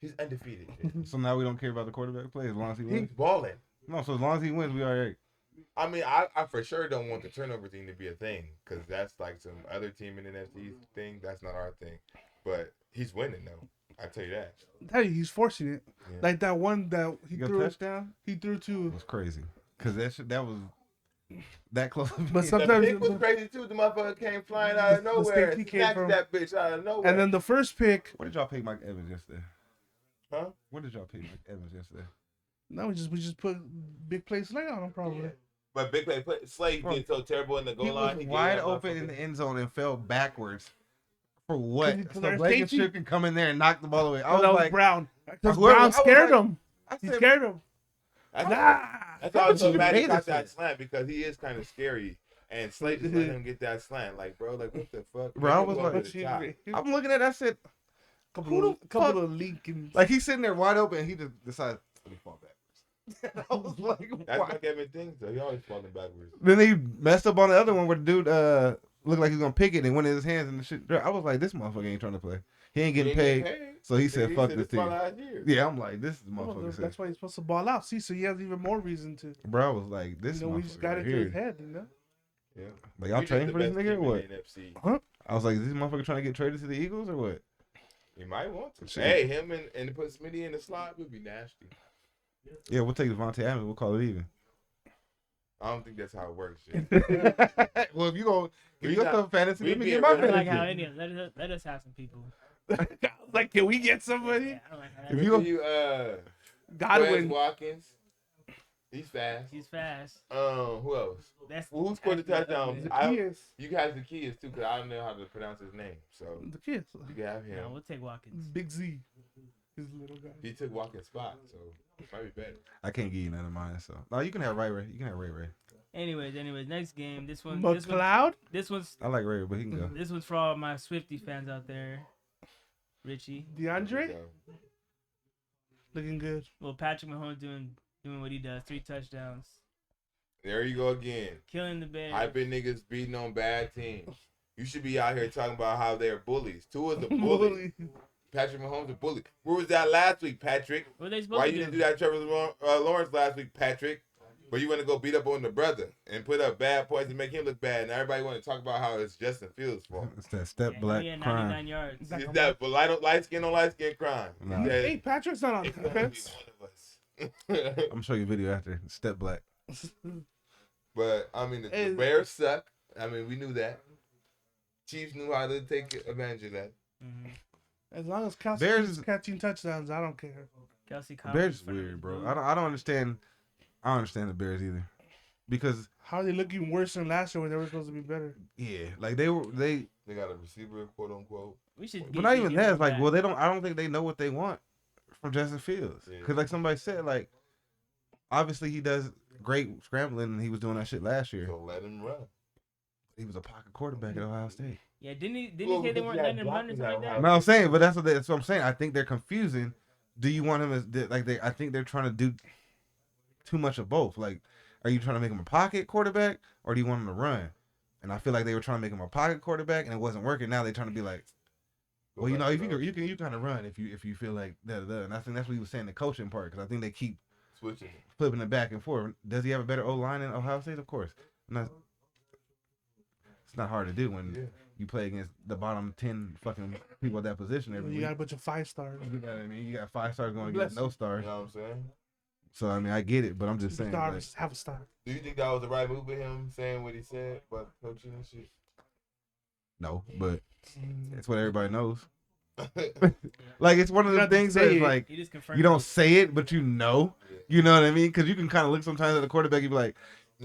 He's undefeated. Shit. So now we don't care about the quarterback play as long as he He's wins. balling. No, so as long as he wins, we all right. I mean, I for sure don't want the turnover thing to be a thing because that's like some other team in the NFC thing. That's not our thing. But he's winning though. I tell you that. Hey, he's forcing it. Yeah. Like that one that he He got a threw. touchdown. He threw It to. was crazy because that was that close. But The sometimes, pick was crazy too. The motherfucker came flying out of The nowhere. safety And came snatched from- that bitch out of nowhere. and then the first pick. What did y'all pay Mike Evans yesterday? Huh? What did y'all pay Mike Evans yesterday? No, we just put big play Slay on him probably. Yeah. But big play Slade Bro, did so terrible in the goal He line. was gave wide that open in motherfucker- the end zone and fell backwards. For what? 'Cause So they're Blankenship safety. can come in there and knock the ball away. I Oh, was that was like, Brown. Because whoever- Brown I was scared like- him. I He said, scared him. That's Nah. why I was so you mad he made caught this that thing? slant because he is kind of scary. And Slade just let him get that slant. Like, bro, like, what the fuck? Bro, I Make him was go like- over the top. I'm looking at that. I said, Who the couple fuck- of Lincolns. like he's sitting there wide open, and he just decides let me fall backwards. I was like, That's why? like Evan things, though. He always falling backwards. Then he messed up on the other one where the dude looked like he was gonna pick it and went in his hands and the shit. I was like, this motherfucker ain't trying to play. He ain't getting paid. So he said, fuck this team. Yeah, I'm like, this is the motherfucker. Said. That's why he's supposed to ball out. See, so he has even more reason to. Bro, I was like, this we just got motherfucker into here. his head, you know. Yeah. Like, y'all trading for this nigga or what? NFC. Huh? I was like, is this motherfucker trying to get traded to the Eagles or what? He might want to. Shit. Hey, him and put Smitty in the slot would be nasty. Yeah, we'll take Devontae Adams. We'll call it even. I don't think that's how it works. Shit. Well, if you go, if We you not- got some fantasy, we let me being get my I don't like fantasy. how any of let us have some people. Like, can we get somebody? Yeah, I don't like how If that. you Look go- at Quez Godwin. Watkins. He's fast. He's fast. Who else? That's Who scored the that's touchdowns? ugly. Zacchaeus. You guys the keys too, because I don't know how to pronounce his name. So Zacchaeus. you can have him. No, we'll take Watkins. Big Z. His little guy. He took Watkins' spot, so it might be better. I can't give you none of mine, so no, you can have Ray. You can have Ray. Anyways, next game. This one's McLeod? I like Ray, but he can go. this one's for all my Swifty fans out there. Richie. DeAndre? Looking good. Well, Patrick Mahomes doing what he does. 3 touchdowns. There you go again. Killing the Bears. Hyping niggas beating on bad teams. You should be out here talking about how they're bullies. Tua's a bully. Patrick Mahomes a bully. Where was that last week, Patrick? What are they supposed Why to you do? didn't do that Trevor Lawrence last week, Patrick? But you want to go beat up on the brother and put up bad points and make him look bad. And everybody want to talk about how it's Justin Fields' fault. It's that step Yeah, black he had crime. 99 yards. It's that but light skin on light skin crime. Nah. He said, Hey, Patrick's not on "It's gonna be defense. one of us." I'm gonna show you a video after. Step black. But I mean, the Hey. Bears suck. I mean, we knew that. Chiefs knew how to take advantage of that. Mm-hmm. As long as Kelsey Bears keeps is- catching touchdowns, I don't care. Kelsey The Collins Bears is in front of weird, his bro. booth. I don't understand. I don't understand the Bears either, because How are they looking worse than last year when they were supposed to be better? yeah, like they. They got a receiver, quote unquote. We should. But get- not get even him that. It's like, back. well, they don't. I don't think they know what they want from Justin Fields. Yeah. Because like somebody said, like obviously he does great scrambling, and he was doing that shit last year. So let him run. He was a pocket quarterback at Ohio State. Yeah, didn't he Well, say they because weren't he had letting him run or blockers something like out that? wide. No, I'm saying, but that's what I'm saying. I think they're confusing. Do you want him as like they? I think they're trying to do too much of both. Like, are you trying to make him a pocket quarterback, or do you want him to run? And I feel like they were trying to make him a pocket quarterback, and it wasn't working. Now they're trying to be like, Go well, you back know, to if those. you kind of run if you feel like that. And I think that's what he was saying the coaching part, because I think they keep Switching. flipping it back and forth. Does he have a better O line than Ohio State? Of course. It's not hard to do when Yeah. you play against the bottom 10 fucking people at that position every You week. got a bunch of 5-stars. You know what I mean? You got 5 stars going Bless against no stars. You know what I'm saying? So I mean, I get it, but I'm just saying. Like, Stars have a star. Do you think that was the right move with him saying what he said about coaching and shit? no, but Mm. it's what everybody knows. Like it's one of You the have to things say that it. is like He just confirmed. you don't say it, but you know. You know what I mean? Because you can kind of look sometimes at the quarterback, you be like,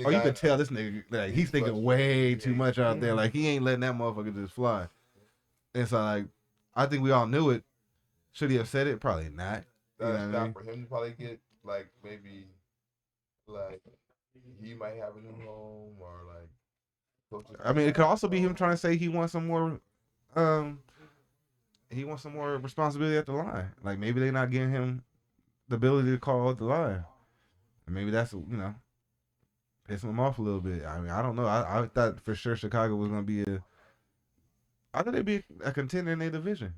oh, you can tell this nigga like he's thinking way too much out there. Like he ain't letting that motherfucker just fly. And so like, I think we all knew it. Should he have said it? Probably not. That's You know what I not mean? for him to probably get like maybe like he might have a new home or like. coaches- I mean, it could also be him trying to say he wants some more. He wants some more responsibility at the line. Like maybe they're not giving him the ability to call at the line, and maybe that's pissing him off a little bit. I mean, I don't know. I thought for sure Chicago was gonna be I thought they'd be a contender in their division.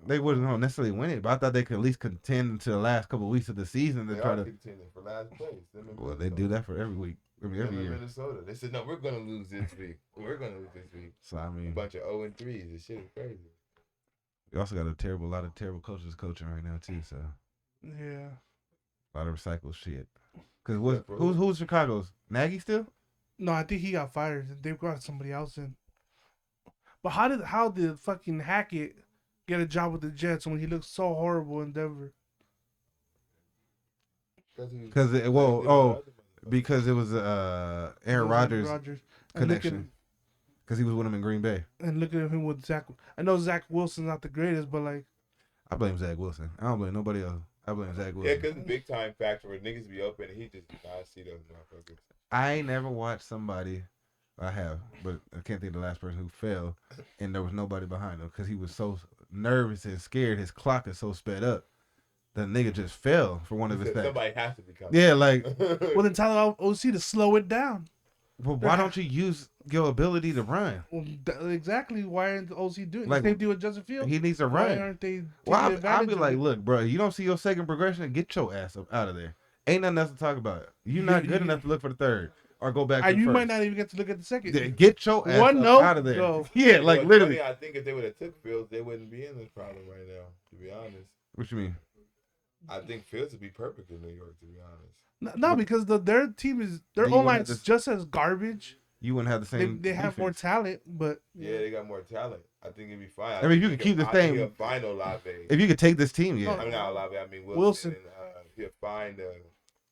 They wouldn't necessarily win it, but I thought they could at least contend until the last couple of weeks of the season to They try are to. contending for last place. Them in Well, they Minnesota. do that for every week, every Them in year. Minnesota. They said no, we're gonna lose this week. We're gonna lose this week. So I A mean, bunch of 0-3s. This shit is crazy. we also got a lot of terrible coaches coaching right now too. So Yeah. a lot of recycled shit. Cause Yeah, bro. who's Chicago's? Nagy still? No, I think he got fired. They've got somebody else in. But how did fucking Hackett get a job with the Jets when he looked so horrible in Denver? Because it was Aaron Rodgers And connection. Because he was with him in Green Bay. And look at him with Zach. I know Zach Wilson's not the greatest, but like I blame Zach Wilson. I don't blame nobody else. I blame Zach Yeah, Wilson. because the big time factor where niggas be open and he just do not see those motherfuckers. I ain't never watched somebody. I have, but I can't think of the last person who fell, and there was nobody behind him because he was so nervous and scared. His clock is so sped up. The nigga just fell for one of his He said things. somebody has to be coming. Yeah, like, Well, then tell the OC to slow it down. well, why don't you use your ability to run? Well, exactly. Why aren't the OC doing Like, the same thing with Justin Fields? He needs to Why run. aren't they taking Well, I'll advantage be of like, it? look, bro, you don't see your second progression? Get your ass up out of there. Ain't nothing else to talk about. You're not good enough to look for the third or go back to the You first. might not even get to look at the second. Yeah, get your ass One up note, out of there. go. Yeah, like What's literally. funny, I think if they would have took Fields, they wouldn't be in this problem right now. To be honest, What you mean? I think Fields would be perfect in New York. To be honest, No, because their team is their Then you O line wouldn't have is just as garbage. You wouldn't have the same. They have more defense. talent, but yeah, they got more talent. I think it'd be fine. I mean, if you could keep the same. He'll find Olave. If you could take this team, yeah. Oh, I mean, not Olave. I mean Wilson. And, he'll find.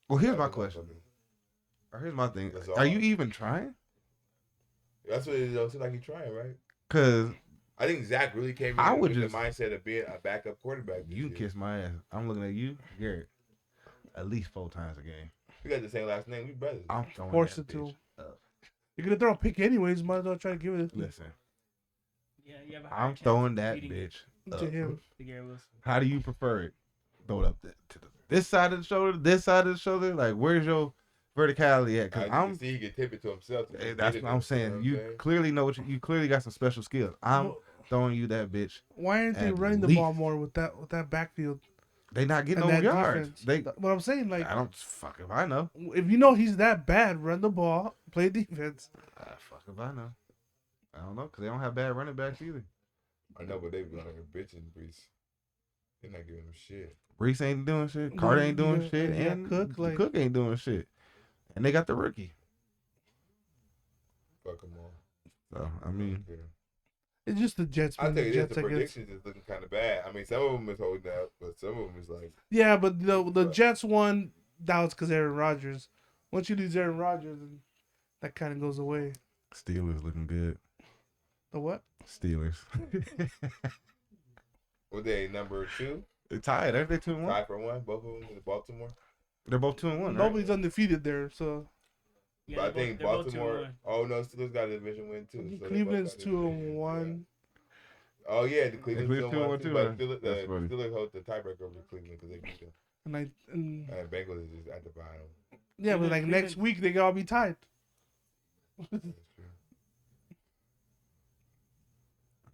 Well, here's my other question. motherfucker. Or here's my thing. That's Are all. you even trying? That's what it don't seem like he's trying, right? Cause I think Zach really came I in would with just- the mindset of being a backup quarterback. this you year. kiss my ass. I'm looking at you, Garrett, at least 4 times a game. We got the same last name. We brothers. I'm throwing force that it to bitch him. up. You're gonna throw a pick anyways. Might as well try to give it Listen, Yeah, you have a higher I'm chance throwing of that beating bitch to up. him. to Garrett Wilson. How do you prefer it? Throw it up to this side of the shoulder, this side of the shoulder. Like, where's your verticality at? Cause I see he can tip it to himself. to just that's get it what to I'm him, saying. know You what I'm clearly know what you clearly got some special skills. I'm Well, throwing you that bitch. why aren't they At running the ball least. more with that backfield? They not getting and no that yards. defense? They. What I'm saying, like, I don't fuck if I know. if you know he's that bad, run the ball, play defense. Fuck if I know. I don't know because they don't have bad running backs either. I know, but they be like a bitch and Brees. They're not giving him shit. Reese ain't doing shit. Carter ain't doing Yeah, shit, yeah, and Cook, ain't doing shit. And they got the rookie. Fuck them all. So I mean, Yeah. It's just the Jets. I man, think it is. Jets, The I guess. predictions is looking kind of bad. I mean, some of them is holding up, but some of them is like, Yeah, but the Jets won. That was because Aaron Rodgers. Once you lose Aaron Rodgers, then that kind of goes away. Steelers looking good. The what? Steelers. what they number 2? They tied. Aren't they 2-1? Tied for 1. Both of them in Baltimore. They're both 2-1. Right? Nobody's undefeated there, so Yeah, But I they're think both- they're both Baltimore. 2-1. Oh no, Steelers got a division win too. So they both Cleveland's got a division, 2-1. yeah. Oh yeah, the Cleveland's Cleveland's 2-1 2-1 too. too, But huh? Steelers, That's funny. Steelers hold the tiebreaker over Cleveland because they beat them. And Bengals is just at the bottom. yeah, but like Cleveland- next week they gotta be tied. That's true.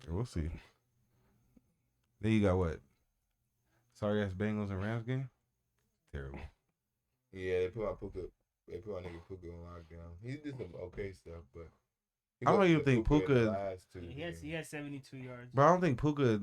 We'll see. Then you got what? Sorry ass Bengals and Rams game. Terrible. Yeah, they put my Puka. They put my nigga Puka on lockdown. He did some okay stuff, but he I don't goes even to think in the Puka- last two He games. has 72 yards. But I don't think Puka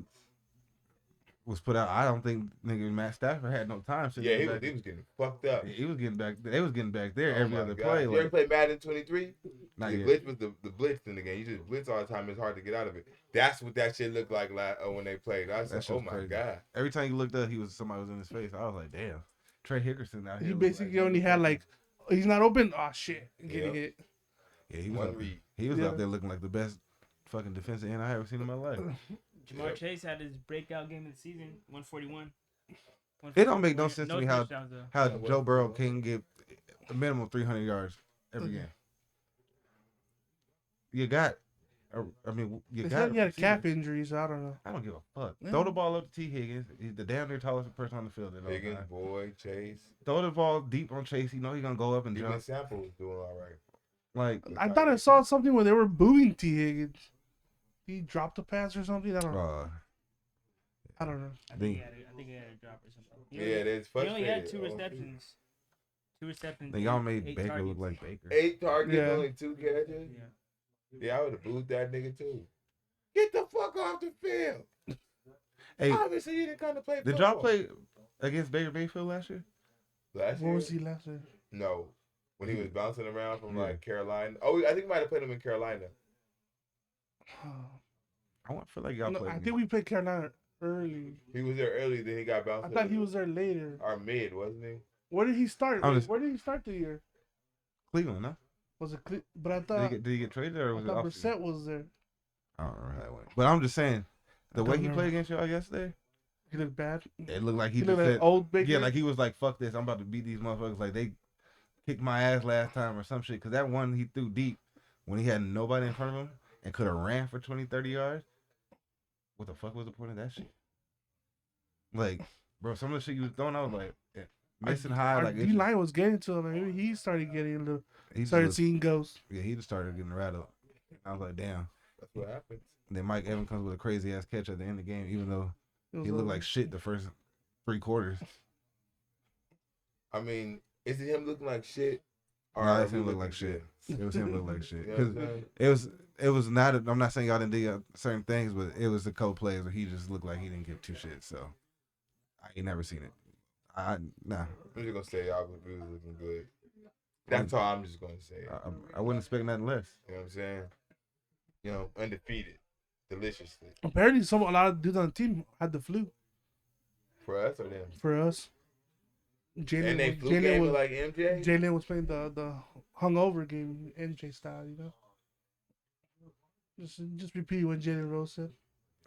was put out. I don't think nigga Matt Stafford had no time. Yeah, he back. was getting fucked up. He was getting back. They was getting back there Oh every my other God. play. You ever Like, play Madden 23? not The yet. glitch was the blitz in the game. You just blitz all the time. It's hard to get out of it. That's what that shit looked like when they played. I was That like, oh shit's my crazy. God. Every time you looked up, somebody was in his face. I was like, damn. Trey Hickerson out here. He was basically like, only had like, he's not open. Oh shit, getting Yep. hit. yeah, he was One out, read. he was Yeah. out there looking like the best fucking defensive end I ever seen in my life. Jamar Yep. Chase had his breakout game of the season, 141. It don't make no sense to me how touchdowns, though. how Yeah, Joe what- Burrow can get a minimum of 300 yards every game. You got, I mean, you They got. said he had a calf receivers. injury, so I don't know. I don't give a fuck. Yeah. Throw the ball up to T. Higgins. He's the damn near tallest person on the field at all Higgins, times. Boyd, Chase. Throw the ball deep on Chase. You know he's gonna go up and Even jump. Sample was doing all right. Like, I thought I saw something where they were booing T Higgins. He dropped a pass or something. I don't know. I don't know. I think They- he had a drop or something. Yeah, that's He frustrated. only had 2 Oh, receptions. 2 receptions. they y'all made 8 Baker targets. look like Baker. 8 targets, Yeah. only 2 catches. Yeah. Yeah, I would have booed that nigga too. Get the fuck off the field. Hey, Obviously, you didn't come to play. did y'all football. play against Baker Mayfield last year? last What year? was he last year? No, when he was bouncing around from Yeah. like Carolina. Oh, I think we might have played him in Carolina. I feel like y'all No, played. I think we played Carolina early. He was there early, then he got bounced. I thought he was there later. our mid, wasn't he? Where did he start? I'm just- Where did he start the year? Cleveland, no? Was it? But I Did thought he get traded or I was it thought off season? Brissett was there. I don't remember how that went. But I'm just saying, the I way don't he remember. played against y'all yesterday, He looked bad. It looked like he He just looked like said, old Baker. yeah, like he was like, fuck this. I'm about to beat these motherfuckers. Like they kicked my ass last time or some shit. Because that one he threw deep when he had nobody in front of him and could have ran for 20, 30 yards. What the fuck was the point of that shit? Like, bro, some of the shit you was throwing, I was like, missing high. Our Like, D line was getting to him. Maybe he started getting a little. he just Started looked- seeing ghosts. yeah, he just started getting rattled. I was like, damn. That's what happens. And then Mike Evans comes with a crazy ass catch at the end of the game, even though It was he looked over. like shit the first 3 quarters. I mean, is it him looking like shit? No, are it's we him look looking like shit. good? It was him look like shit. You know what 'Cause I'm saying? it was not. I'm not saying y'all didn't do certain things, but it was a couple plays where he just looked like he didn't give two shits. So I ain't never seen it. Nah. I'm just gonna say y'all was looking good. That's all I'm just gonna say. I wouldn't expect nothing less. You know what I'm saying? You know, undefeated, deliciously Apparently, a lot of dudes on the team had the flu. for us or them. For us, And they flew game with like MJ. Jalen was playing the hungover game, NJ style. You know. Just repeat what Jalen Rose said.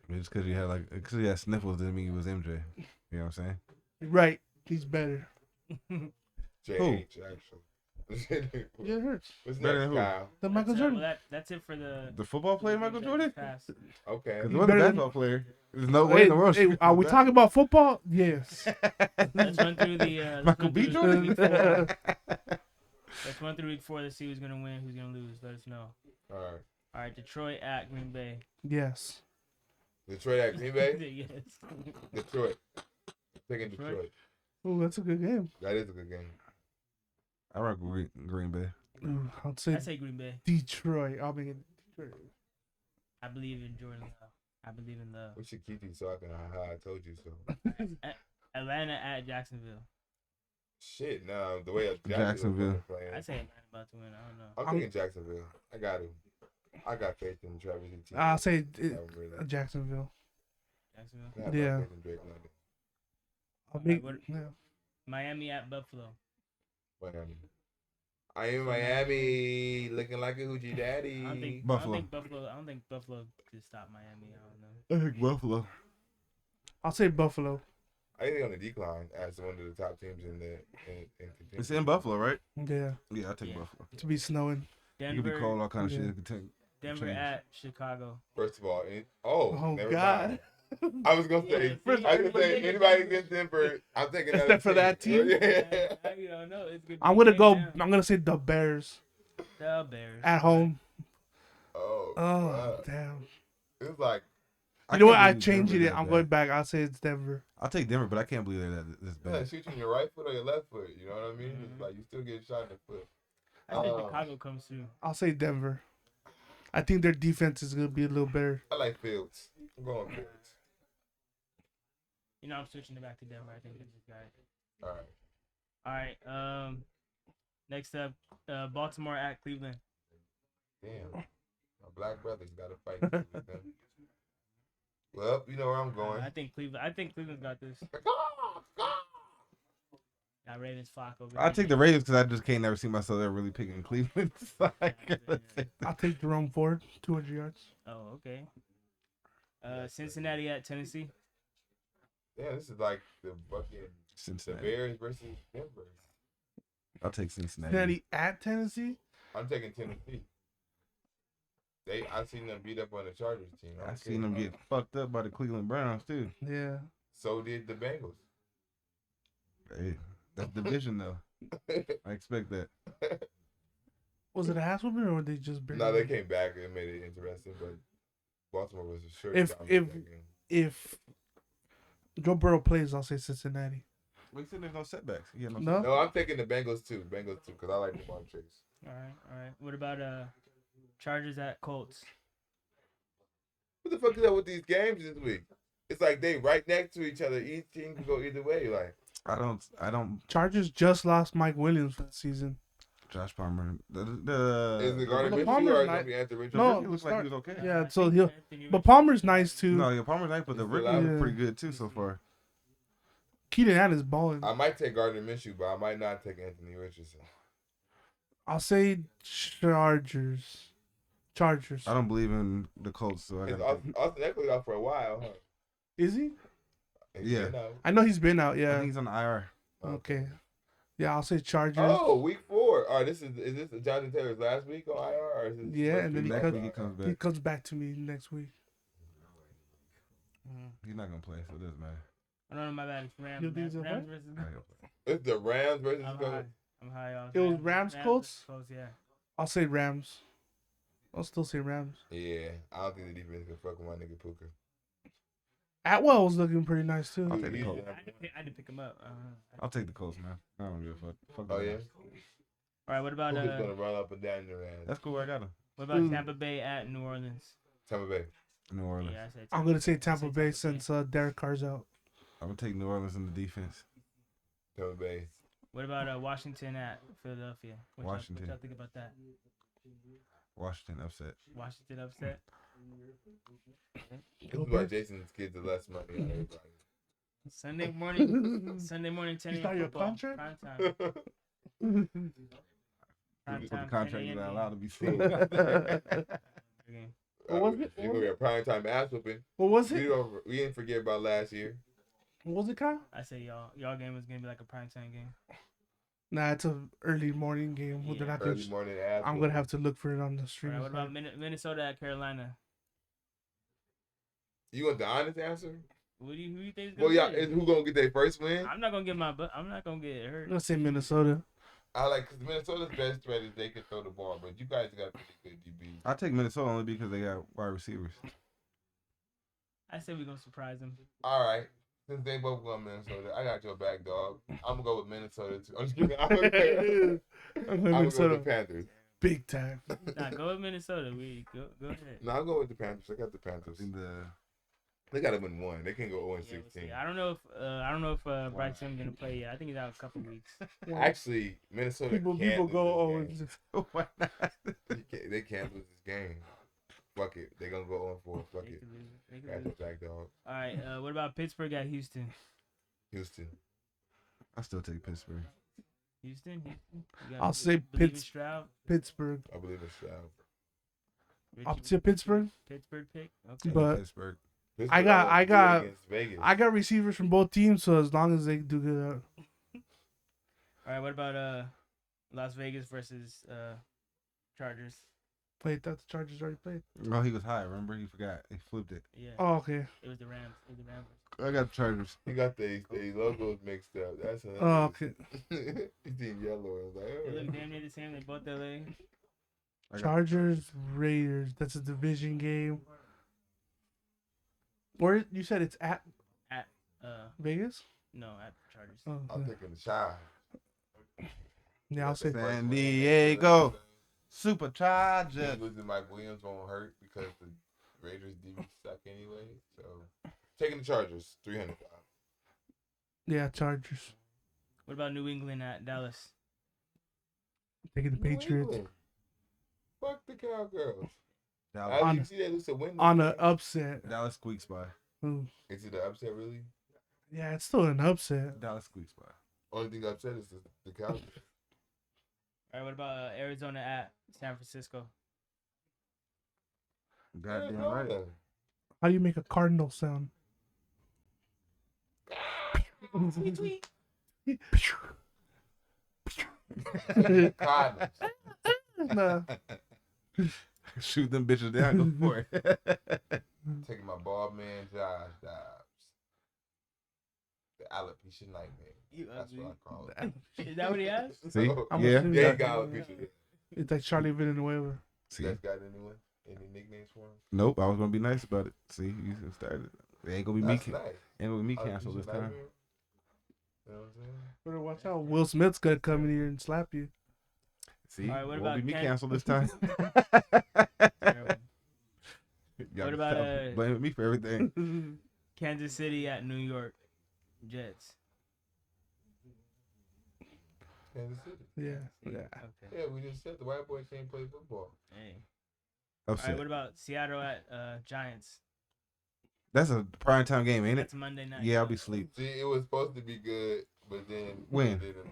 Just because you had sniffles didn't mean he was MJ. You know what I'm saying? Right, he's better. JH actually. Yeah, it hurts. What's Better next, than who? Kyle? The Michael Jordan. Well, that's it for the football player Michael Jordan? Pass. Okay. Because He he was a better than- basketball player. There's no way in the world. Hey, are we talking about football? Yes. Let's run through the Michael B. Jordan? Week 4. Let's run through week 4. Let's see who's gonna win, who's gonna lose. Let us know. All right. All right, Detroit at Green Bay. Yes. Detroit at Green Bay. Yes. Detroit. Taking Detroit. Detroit. Oh, that's a good game. That is a good game. I rock Green Bay. Ooh, I'll I say say Green Bay. Detroit. I'll make it Detroit. I believe in Jordan Love. I believe in love. We should keep these talking. I told you so. Atlanta at Jacksonville. Shit, nah. The way Jacksonville. playing. I say Atlanta about to win. I don't know. I'm thinking Jacksonville. I got to. I got faith in Travis Etienne. I'll say Really. Jacksonville. Jacksonville. I have Yeah. faith in Drake London. I'll make. what- Yeah. Miami at Buffalo. Miami. I am Miami, looking like a hoochie daddy. I don't think Buffalo. I don't think Buffalo could stop Miami. I don't know. I think Buffalo. I'll say Buffalo. I think they're on the decline as one of the top teams in contention. It's in Buffalo, right? Yeah. Yeah, I take Yeah. Buffalo. To be snowing. You could be Denver. cold, all kind of Yeah. shit. It could take. Denver change. at Chicago. First of all, Oh, never God. mind. I was gonna say, Yeah, see, I was gonna say everybody- anybody against Denver. I'm thinking Except for that team? Yeah. You don't know. It's good. I'm gonna go. I'm gonna say the Bears The Bears. at home. Oh, Oh, damn. it's like You know what? can't I believe changed Denver it. that I'm bad. going back. I'll say it's Denver. I'll take Denver, but I can't believe they're this it's like bad. shoot you in your right foot or your left foot. You know what I mean? Mhm. It's like you still get shot in the foot. I think Oh. Chicago comes through. I'll say Denver. I think their defense is gonna be a little better. I like Fields. I'm going Fields. You know, I'm switching it back to Denver. I think this is guy. All right. All right. Next up, Baltimore at Cleveland. Damn. My black brothers got to fight with them. Well, you know where I'm going. I think Cleveland's got this. Got Ravens flock over. I take the Ravens because I just can't never see myself ever really picking Cleveland. So I gotta take- I'll take Jerome Ford, 200 yards. Oh, okay. Cincinnati at Tennessee. Yeah, this is like the fucking the Cincinnati. Bears versus Denver. I'll take Cincinnati. Cincinnati at Tennessee. I'm taking Tennessee. I seen them beat up on the Chargers team. I seen them get fucked up by the Cleveland Browns too. Yeah. So did the Bengals. Hey, that's division though. I expect that. Was it a ass whooping or were they just barely? No, they came back and made it interesting, but Baltimore was a sure. If- If Joe Burrow plays, I'll say Cincinnati. We said there's no setbacks. Yeah, No? No, I'm taking the Bengals too. Because I like Jamar Chase. All right. What about Chargers at Colts? What the fuck is up with these games this week? It's like they right next to each other. Each team can go either way. Like I don't. Chargers just lost Mike Williams for the season. Josh Palmer. is it Gardner the Minshew Palmer's or is it not- gonna be Anthony Richardson? No, He looks like he was okay. Yeah, I so think he'll- Anthony But Richardson- Palmer's nice too. No, yeah, Palmer's nice, but the He's rookie still is out. pretty good too so far. Keenan Allen's balling. I might take Gardner Minshew, but I might not take Anthony Richardson. I'll say Chargers. Chargers. I don't believe in the Colts, so I It's got. Austin Eckler out for a while, huh? Is he? Yeah. I know he's been out. I Yeah. think he's on the IR. Okay. Yeah, I'll say Chargers. Oh, week 4. All right, is this Jonathan Taylor's last week on IR? Or is this Yeah, first and then week he on Next comes- week he IR? comes He back. comes back to me next week. He's not gonna play, so it doesn't matter. I don't know, my bad. It's Rams. You think he's Rams gonna versus. Not gonna play. It's the Rams versus I'm Colts. high. I'm high on. It was Rams, Colts? versus Colts, yeah. I'll say Rams. I'll still say Rams. Yeah, I don't think the defense can fuck with my nigga Puka. Atwell was looking pretty nice too. I'll take the Yeah. Colts. I didn't pick him up. I'll take the Colts, man. I don't give a fuck. Fuck Oh the yeah, Rams. All right, what about Puka's gonna run up and down the Rams. That's cool. I got him. what about Tampa Bay at New Orleans? Tampa Bay. New Orleans. Yeah, I said I'm gonna say I Tampa said Bay since Derek Carr's out. I'm gonna take New Orleans in the defense. Tampa Bay. What about Washington at Philadelphia? Washington. What y'all think about that? Washington upset. Washington upset. This is why Jason's kids are less money on everybody. Sunday morning. Sunday morning, 10 You a.m. start your football. contract? Prime time. Prime Put the time. contract 10 you're not a.m. allowed to be seen. game. What was it? You're gonna get a prime time ass whooping. What was it? We didn't forget about last year. What was it, Kyle? I say y'all game was gonna be like a prime time game. Nah, it's a early morning game. Yeah. They're not Early gonna- morning ass. I'm gonna have to look for it on the All stream. right, what about Minnesota at Carolina? You want the honest answer? Who do you think is gonna Well, yeah. play? Is who gonna get their first win? I'm not gonna get I'm not gonna get I'm hurt. gonna say Minnesota. I like because Minnesota's best threat is they can throw the ball, but you guys got pretty good DB. I take Minnesota only because they got wide receivers. I say we're gonna surprise them. All right. Since they both go Minnesota, I got your back, dog. I'm gonna go with Minnesota too. I'm just kidding. I'm gonna I'm go going with Minnesota the Panthers. big time. Nah, go with Minnesota. We go ahead. No, I'll go with the Panthers. I got the I Panthers. think They gotta win one. They can't go 0 Yeah, we'll 16. see. I don't know if Bryce Young's gonna play yet. I think he's out a couple weeks. Actually, Minnesota People can't go, lose this oh, Why not? game. They can't lose this game. Fuck it. They're gonna go 0 4. Fuck They it. could lose it. They could Got lose your back, dog. it. All right. What about Pittsburgh at Houston? Houston. I still take Pittsburgh. Houston. You I'll got- say believe in Pitts- Stroud. Pittsburgh. I believe it's Stroud. I'll Richie, say Pittsburgh. Pittsburgh pick. I Okay. take But- Pittsburgh. Pittsburgh got- almost I did it got- against Vegas. I got receivers from both teams, so as long as they do good, All right. What about Las Vegas versus Chargers? wait, that the Chargers already played. Oh, he was high. Remember, he forgot. He flipped it. Yeah. Oh, okay. It was the Rams. It was the Rams. I got the Chargers. He got the logos mixed up. That's Oh, hilarious. okay. He's in yellow. I was like, They oh. look damn near the same. They both LA. I got- Chargers, Raiders. That's a division game. Where you said it's at Vegas? No, at Chargers. Oh, I'm okay. taking the shot. Yeah, I'll say. San Diego Superchargers. Yeah. Losing Mike Williams won't hurt because the Raiders DB suck anyway. So taking the Chargers, 300. Yeah, Chargers. What about New England at Dallas? Taking the New Patriots England. Fuck the Cowgirls. Dallas, How do you see that? Lose a win. on an upset. Dallas squeaks by. Ooh. Is it the upset really? Yeah, it's still an upset. Dallas squeaks by. Only thing upset is the Cowgirls. All right. What about Arizona at San Francisco? Goddamn right. Arizona. How do you make a cardinal sound? Cardinals. Nah. Shoot them bitches down. Go for it. Taking my bald man Josh Dobbs. The alopecia nightmare. You That's ugly. what I call it. Is that what he asked? See? I'm Yeah. assuming Yeah, that- he got alopecia. It's like Charlie Villanueva. See? That's got anyone? Any nicknames for him? Nope. I was gonna be nice about it. See, you started. It ain't gonna be me. That's nice. Ain't gonna be me Alopecia canceled this time. nightmare. You know what I'm saying? Better watch out. Will Smith's gonna come in here and slap you. See, All right, what won't be about me Ken- canceled this time. Terrible. Y'all What about, can blame me for everything? Kansas City at New York Jets. Kansas City. Yeah. See? Yeah. Okay. Yeah, we just said the white boys can't play football. Hey. All Upset. right. What about Seattle at Giants? That's a prime time game, ain't it? That's Monday night. Yeah, I'll be asleep. See, it was supposed to be good, but then When? it didn't.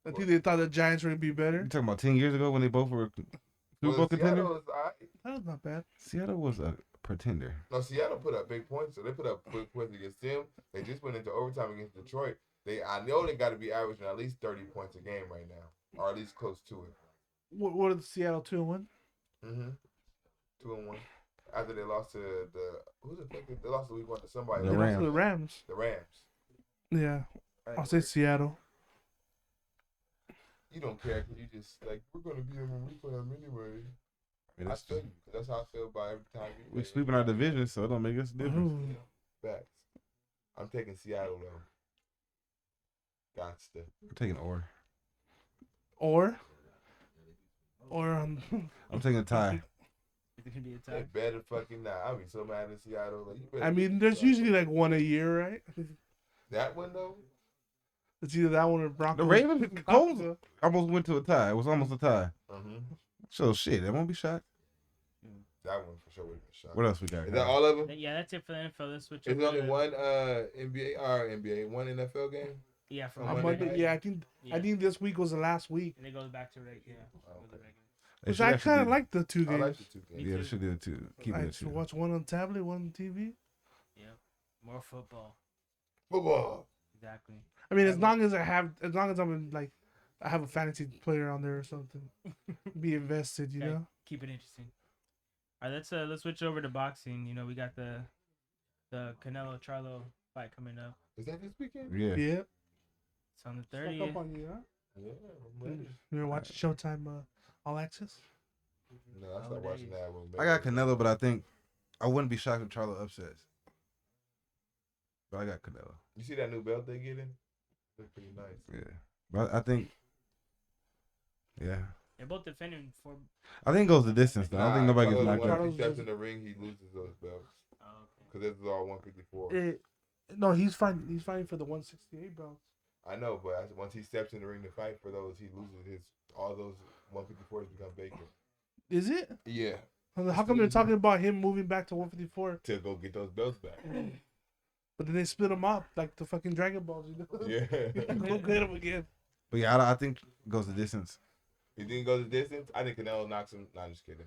I think they thought the Giants were gonna be better. You talking about 10 years ago when they both were Super Bowl contender. Seattle is alright. That was not bad. Seattle was a pretender. No, Seattle put up big points, so they put up big points against them. They just went into overtime against Detroit. I know they got to be averaging at least 30 points a game right now, or at least close to it. What are the Seattle 2-1? 2-1. After they lost to who's the fuck? They lost the week one to somebody. The They lost to the Rams. Rams. The Rams. Yeah, I'll say Seattle. You don't care because you just like we're gonna beat them when we play them anyway. Yeah, I feel you. That's how I feel about every time we sweeping our division, so it don't make us a difference. Ooh. Facts. I'm taking Seattle though. Gots to. I'm taking or. Or I'm taking a tie. Is it gonna be a They tie? better fucking not. I'll be so mad at Seattle. Like, you better I mean, beat there's Seattle. usually like one a year, right? That one though. It's either that one or Broncos. The Ravens, Colts almost went to a tie. It was almost a tie. So shit, that won't be shot. That one for sure would have been shot. What else we got? Is that all of them? Yeah, that's it for the NFL. Let's switch Is over there only to- one one NFL game? Yeah, from on On Monday Monday, night? yeah, Yeah. I think this week was the last week. And it goes back to Okay. They Which should I actually kind of do- like the two I like games. the two Me games. Yeah, they should do it too. Keep I it just too. watch one on tablet, one on TV. Yeah, more football. Football. Exactly. I mean, as long as I'm in, like, I have a fantasy player on there or something, be invested, you Okay. know. Keep it interesting. All right, let's switch over to boxing. You know, we got the Canelo Charlo fight coming up. Is that this weekend? Yeah. Yeah. It's on the Stuck 30th. up on you, huh? Yeah, I'm ready. You ever watch Showtime All Access? No, I stopped watching that one. I got Canelo, but I think I wouldn't be shocked if Charlo upsets. But I got Canelo. You see that new belt they getting? Looks pretty nice. Yeah. But I think. Yeah. They're both defending for. I think it goes the distance though. I don't think nobody gets Charlo, knocked once out. he Charlo's steps just- in the ring, he loses those belts Oh, okay. because this is all 154. No, he's fighting. He's fighting for the 168 belts. I know, but once he steps in the ring to fight for those, he loses all those 154s become vacant. Is it? Yeah, How come they're talking about him moving back to 154? to go get those belts back. But then they split him up like the fucking Dragon Balls, you know? Yeah. Go get him again. But yeah, I think it goes the distance. You think it goes the distance? I think Canelo knocks him. Nah, just kidding.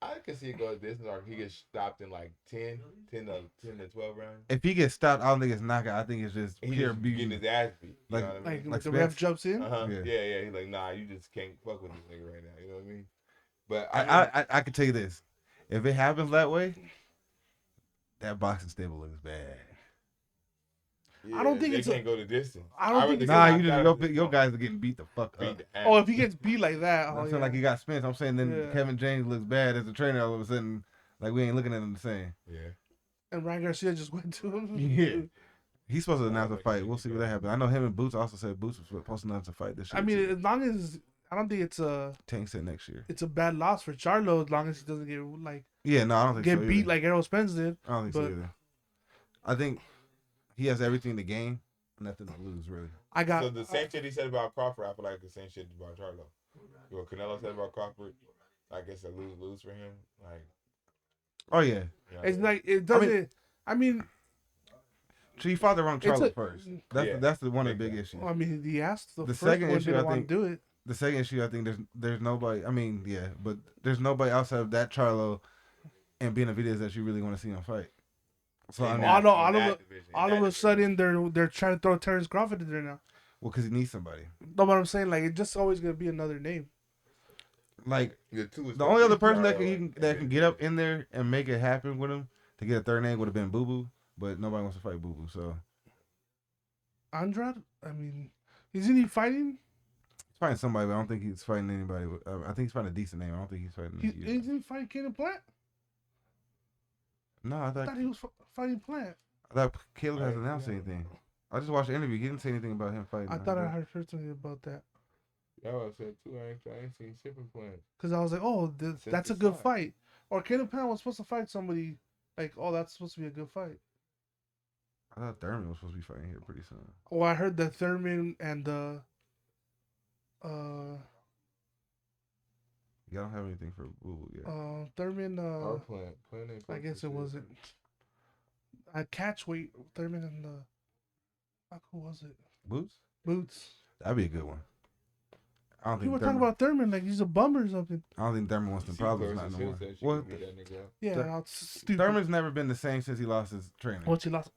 I can see it go the distance, or he gets stopped in like 10 to 12 rounds. If he gets stopped, I don't think it's knockout. I think it's just He pure just getting beauty. his ass beat. You Like- know what I mean? Like the Spence. ref jumps in. Uh-huh. Yeah. Yeah. He's like, nah, you just can't fuck with this nigga right now. You know what I mean? But I can tell you this: if it happens that way, that boxing stable looks bad. I don't think they it's can't go the distance. I don't think rather it's get Nah, knocked you out just at this your point. guys are getting beat the fuck Beat up. the ass. Oh, if he gets beat like that, I'm oh, saying yeah. like he got Spence. I'm saying then Yeah. Kevin James looks bad as a trainer. All of a sudden, like we ain't looking at him the same. Yeah. And Ryan Garcia just went to him. Yeah. He's supposed to announce a like fight. that. We'll see what that happens. I know him and Boots also said Boots was supposed to announce a fight this year. I mean, too. as long as I don't think it's a Next year. bad loss for Charlo, as long as he doesn't get like Yeah, no, I don't think get so beat either. like Errol Spence did. I don't think so but- either. I think he has everything to gain, nothing to lose, really. I got So the same shit he said about Crawford, I feel like the same shit about Charlo. What Canelo said about Crawford, I guess a lose for him. Like, Oh yeah, you know, it's like it doesn't. I mean, he fought the wrong It's Charlo a- first. Yeah. That's the one of the big issues. he asked the The first second one issue, didn't I want think- to do it. The second issue, I think there's nobody. I mean, yeah, but there's nobody outside of that Charlo and Benavidez that you really want to see him fight. So I in mean, that- all in of that a- division, in All that of a division. sudden, they're trying to throw Terrence Crawford in there now. well, because he needs somebody. No, but I'm saying like it's just always gonna be another name. Like The two is the only other person Charlo that can and get up in there and make it happen with him to get a third name would have been Boo Boo, but nobody wants to fight Boo Boo. So Andrade, I mean, isn't he fighting? he's fighting somebody, but I don't think he's fighting anybody. I think he's fighting a decent name. I don't think he's fighting. Isn't he fighting Caleb Plant? No, I I thought thought he was fighting Plant. Caleb hasn't announced anything. I just watched the interview. He didn't say anything about him fighting. I thought I had heard something about that. Yeah, I said too. I ain't seen shipping plans. Because I was like, oh, Since that's a the good start. fight. Or Caleb Plant was supposed to fight somebody like, oh, that's supposed to be a good fight. I thought Thurman was supposed to be fighting here pretty soon. Oh, I heard that Thurman and Yeah, I don't have anything for Boo Boo yet. Thurman Our plan ain't I guess it wasn't. At catchweight, Thurman and fuck, who was it? Boots? Boots. That'd be a good one. I don't People think were talking Thurman. about Thurman like he's a bum or something. I don't think Thurman wants the problems. Not no more. Well, Yeah, Thur- that's stupid. Thurman's never been the same since he lost his trainer. Once he lost,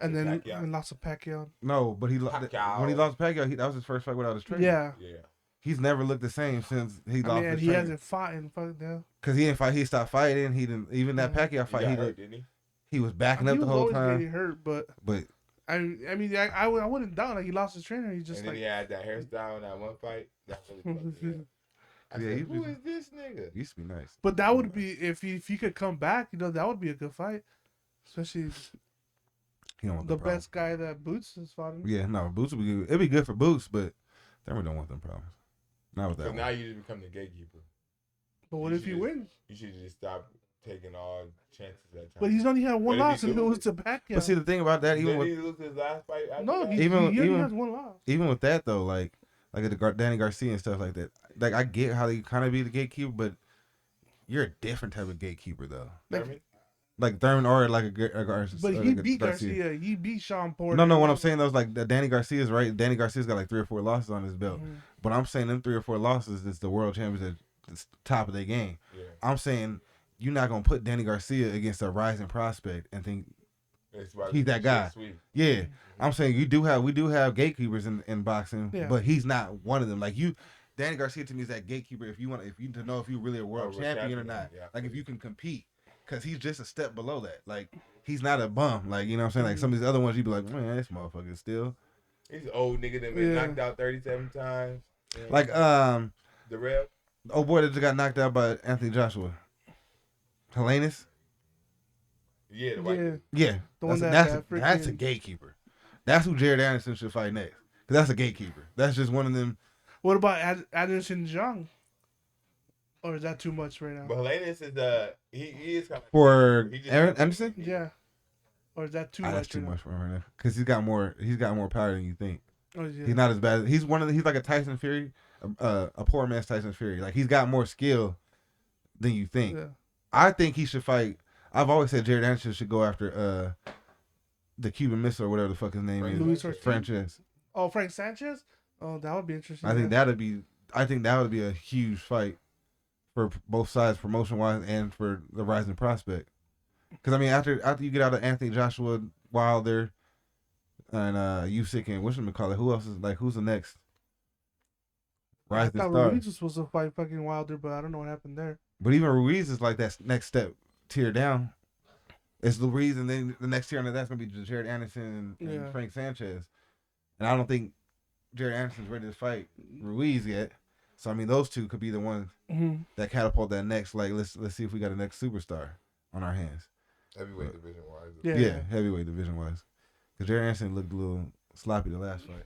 and To then Pacquiao. and lost to Pacquiao. No, but Pacquiao. when he lost Pacquiao, that was his first fight without his trainer. Yeah, Yeah. He's never looked the same since he I lost mean, and his he trainer. hasn't fought in fuck yeah. Cause he didn't fight. He stopped fighting. He didn't even that Pacquiao He fight. got He hurt, looked. didn't he? He was backing He up the was whole always time. getting hurt, but But I mean, I wouldn't doubt like he lost his trainer. He just And then like he had that hairstyle in that one fight. That really fucked me up. I Yeah, said, he who was- is this nigga? he used to be nice. But that would be if he could come back, that would be a good fight. Especially He don't want the the problems. best guy that Boots has fought him. Yeah, no, Boots would be good. It'd be good for Boots, but Thurman don't want them problems. Not with that Because one. now you just become the gatekeeper. But what You if he should- wins? You should just stop taking all chances at time. But he's only had one But if loss, he and it was loses- to Pacquiao. But see, the thing about that, even Did with he lose his last fight? After no, that? he only has one loss. even with that though, like Danny Garcia and stuff like that. Like I get how they kind of be the gatekeeper, but you're a different type of gatekeeper though. Thurman? Like Thurman or like a Garcia. But he beat Garcia. He beat Sean Porter. No, what I'm saying though is like Danny Garcia's right. Danny Garcia's got like 3 or 4 losses on his belt. Mhm. But I'm saying them 3 or 4 losses is the world champions at the top of their game. Yeah. I'm saying you're not gonna put Danny Garcia against a rising prospect and think It's about He's that guy. Sweet. yeah. I'm saying we do have gatekeepers in boxing, Yeah. but he's not one of them. Like Danny Garcia to me is that gatekeeper. If you to know if you really a world Oh, champion or champion, not, yeah. like if you can compete, because he's just a step below that. Like he's not a bum. Like you know what I'm saying. Like some of these other ones, you'd be like, man, this motherfucker is still He's an old nigga that been Yeah. knocked out 37 times. Yeah. like The rep. oh boy that just got knocked out by Anthony Joshua, Helenius. Yeah, the white Yeah. dude. Yeah, The one that's that a freaking- gatekeeper. That's who Jared Anderson should fight next. Cause that's a gatekeeper. That's just one of them. What about Anderson Jung? Or is that too much right now? But Helenius is he is kind of For He just- Aaron Anderson, Yeah. Or is that too that's much? too right much for him right now. Cause he's got more power than you think. now? Oh, yeah. He's not as bad. He's like a Tyson Fury, a poor man's Tyson Fury. Like he's got more skill than you think. Yeah. I think he should fight. I've always said Jared Anderson should go after the Cuban Missile or whatever the fuck his name is. Luis Ortiz. Frances. Oh, Frank Sanchez? Oh, that would be interesting. I think yeah. that would be a huge fight for both sides, promotion wise, and for the rising prospect. Because I mean, after you get out of Anthony Joshua, Wilder, and Usyk and whatchamacallit, who else is like who's the next I rising thought star? Ruiz was supposed to fight fucking Wilder, but I don't know what happened there. But even Ruiz is like that next step tier down. It's Ruiz, and then the next tier under that's gonna be Jared Anderson and Yeah. Frank Sanchez. And I don't think Jared Anderson's ready to fight Ruiz yet. So I mean, those two could be the ones Mm-hmm. that catapult that next. Like let's see if we got a next superstar on our hands. heavyweight division wise. Yeah. Heavyweight division wise. Because Jared Anderson looked a little sloppy the last fight.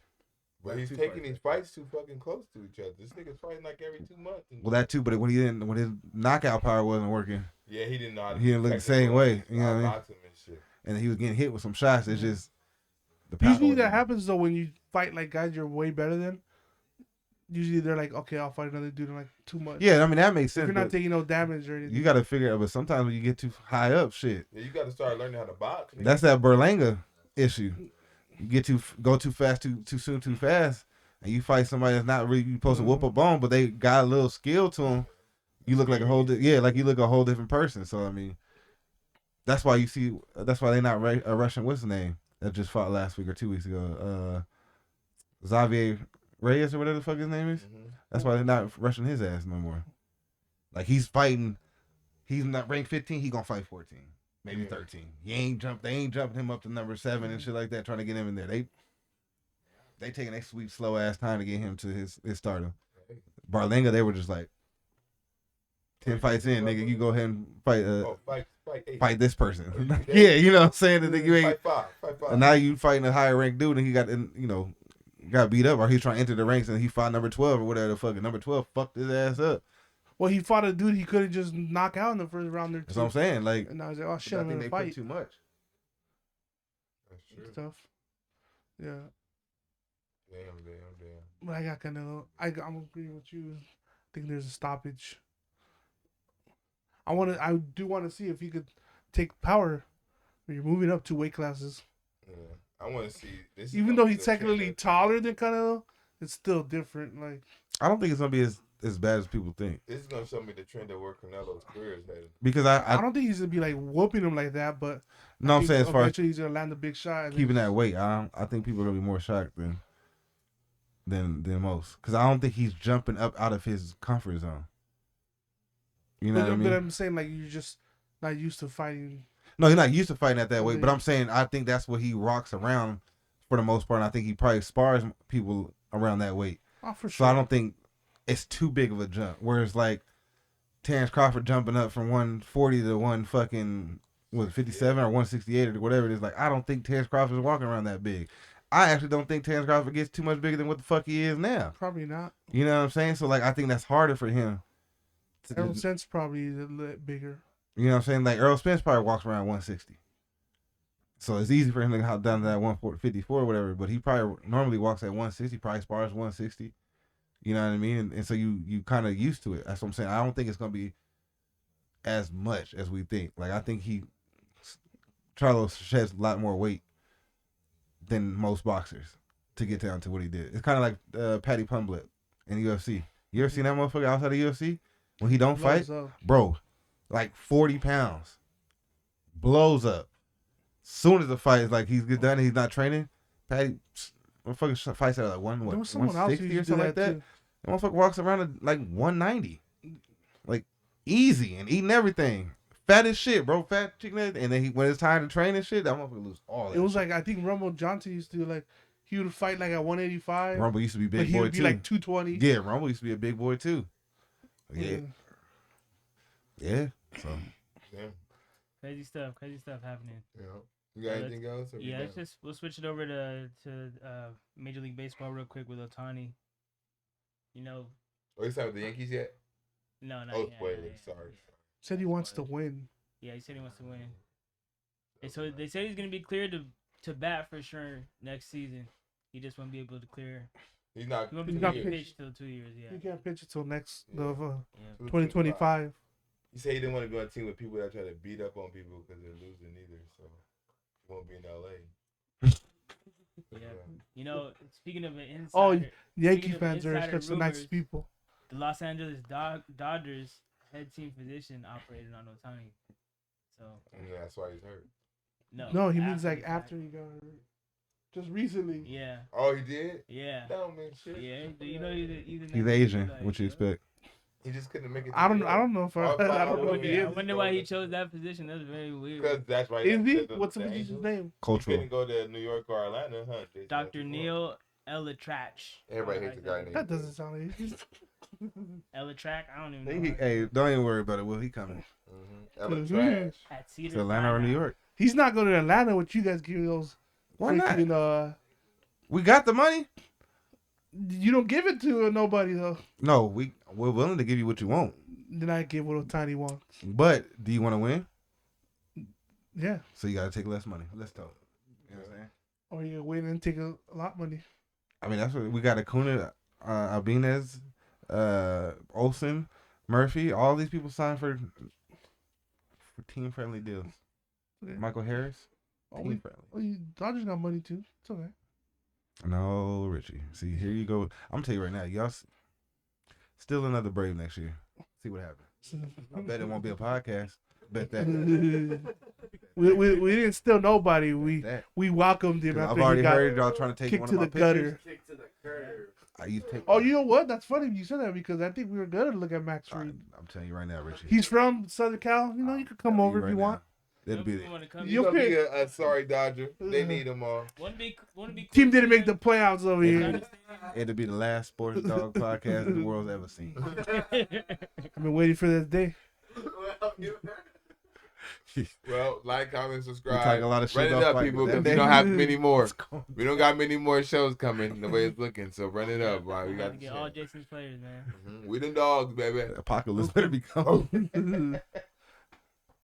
But he's taking these fights too fucking close to each other. This nigga's fighting like every 2 months. Well, that too. But when his knockout power wasn't working, Yeah, he didn't know how to He didn't look the same way, you know what I mean? outbox him and shit. and he was getting hit with some shots, it's just the power. Usually that wasn't- happens though when you fight like guys you're way better than. Usually they're like, okay, I'll fight another dude in like 2 months. Yeah, I mean that makes If sense. you're not but taking no damage or anything. you got to figure out. But sometimes when you get too high up, shit, Yeah, you got to start learning how to box. nigga. that's that Berlanga issue. You go too fast, too soon, too fast, and you fight somebody that's not really supposed to whoop a bone, but they got a little skill to them. You look like you look a whole different person. So I mean, that's why they not Russian. What's his name that just fought last week or 2 weeks ago? Xavier Reyes or whatever the fuck his name is. Mhm. That's why they're not rushing his ass no more. Like he's fighting, he's not ranked 15. He gonna fight 14, maybe Yeah. 13. They ain't jumping him up to number 7 and shit like that, trying to get him in there. They taking a sweet slow ass time to get him to his stardom. Barlinga, they were just like 10 fights in, nigga. You go ahead and fight Fight 8. fight this person. Oh, you dead? Yeah, you know what I'm saying. The nigga you ain't. Fight 5. And now you fighting a higher ranked dude, and he got beat up, or he's trying to enter the ranks, and he fought number 12 or whatever the fuck. And number 12 fucked his ass up. Well, he fought a dude he could have just knocked out in the first round there That's too. what I'm saying. Like, And I was like, oh shit, I I'm think gonna they put fight too much. That's true. stuff. Yeah, Damn. but I got I'm agreeing with you. I think there's a stoppage. I do want to see if he could take power. When you're moving up 2 weight classes, Yeah. I want to see this. even though he's technically taller than Canelo, it's still different. Like I don't think it's gonna be as bad as people think. This is gonna show me the trend of where Canelo's career is headed. Because I I don't think he's gonna be like whooping him like that, but no, I'm saying as far as eventually he's gonna land a big shot. And keeping then that weight, I think people are gonna be more shocked than most. Because I don't think he's jumping up out of his comfort zone. You know what I mean? But I'm saying like you're just not used to fighting. No, he's not used to fighting at that weight. Okay. But I'm saying I think that's what he rocks around for the most part. And I think he probably spars people around that weight. Oh, for So sure. I don't think it's too big of a jump. Whereas like Terrence Crawford jumping up from 140 to 57 or 168 or whatever it is. Like I don't think Terrence Crawford is walking around that big. I actually don't think Terrence Crawford gets too much bigger than what the fuck he is now. Probably not. You know what I'm saying? So like I think that's harder for him. Errol Spence probably is a little bigger. You know what I'm saying? Like Earl Spence probably walks around 160. So it's easy for him to hop down to that 154 or whatever, but he probably normally walks at 160, probably spars 160. You know what I mean? And so you kind of used to it. That's what I'm saying. I don't think it's going to be as much as we think. Like I think Charlo sheds a lot more weight than most boxers to get down to what he did. It's kind of like Paddy Pumblett in UFC. You ever seen that motherfucker outside of UFC? When he don't fight, Blows up. bro, like 40 pounds, blows up. Soon as the fight is like he's get done and he's not training, Paddy motherfucker fights at like There was someone else who 160 or used to do something like that. too. That motherfucker walks around at like 190, like easy and eating everything, fat as shit, bro, fat chicken. And then when it's time to train and shit, that motherfucker lose all that. It was shit. like I think Rumble Johnson used to do like he would fight like at 185. Rumble used to be but big he boy would be too. like 220. Yeah, Rumble used to be a big boy too. Yeah, yeah. So Yeah. Crazy stuff happening. Yeah. You got anything else? Or Yeah, we it's done? just we'll switch it over to Major League Baseball real quick with Otani. You know, Oh, you signed with the Yankees yet? no, not Oh, yet, spoiler. not yet. Sorry. Said he wants to win. Yeah, he said he wants to win. And so they said he's gonna be cleared to bat for sure next season. He just won't be able to clear. He's not. He won't be He's able not to pitched. pitch till 2 years. Yeah. He can't pitch until next Yeah. Yeah. 2025. You say he didn't want to be on a team with people that try to beat up on people because they're losing either. So he won't be in LA. Yeah. You know, speaking of an insider, Oh, Yankee speaking of fans are insider such the nice rumors, people. the Los Angeles Dodgers head team physician operated on Otani. So Yeah, that's why he's hurt. No, he means after like the after fact. he got hurt. Just recently. Yeah. Oh, he did? Yeah. That don't mean shit. Yeah. Do you know he's Asian. What you expect? He just couldn't make it. I don't know if I don't know if he Yeah, I is. wonder why he chose that position. That's very Because weird. that's right. Is he? Because of What's the the position's Angels. name? He Cultural. couldn't go to New York or Atlanta, huh? Jason? Dr. Neil Elatrach. Everybody hates the guy named. That doesn't sound like he's Elatrach? I don't even know. Hey, don't even worry about it. Will he coming Ella Mhm. Trash. At Cedar to Atlanta or New York? He's not going to Atlanta with you guys giving those. Why not? freaking, We got the money. you don't give it to nobody though. No, we're willing to give you what you want. Then I give what Otani wants. But do you want to win? Yeah. So you got to take less money. Let's talk. You know what I'm saying? Or you win and take a lot of money. I mean, that's what we got. Acuna, Albinez, Olsen, Murphy. All these people signed for team friendly deals. Okay. Michael Harris, Oh, team friendly. Well, Dodgers got money too. It's okay. No, Richie. See, here you go. I'm gonna tell you right now, y'all still another Brave next year. See what happens. I bet it won't be a podcast. Bet that. we didn't steal nobody. That. We welcomed him 'Cause after I've already he got heard y'all trying to take kicked one to of my the gutter. pictures. I used to take. Oh, you know what? That's funny you said that because I think we were gonna look at Max Reed. I'm telling you right now, Richie. He's from Southern Cal. You know, you could come Telling over if right you now. want. That'd be Want to come? You- You'll be a sorry Dodger. They need him all. Wanna be Team didn't make the playoffs over here. It'd be the last sports dog podcast the world's ever seen. I've been waiting for this day. Well, like, comment, subscribe. talk a lot of shit Run it about up, fighting, people, but because that we don't day- have many more. It's going- We don't got many more shows coming the way it's looking. So run it up, right? We We got to get all Jason's players, man. We the dogs, baby. Apocalypse better be coming.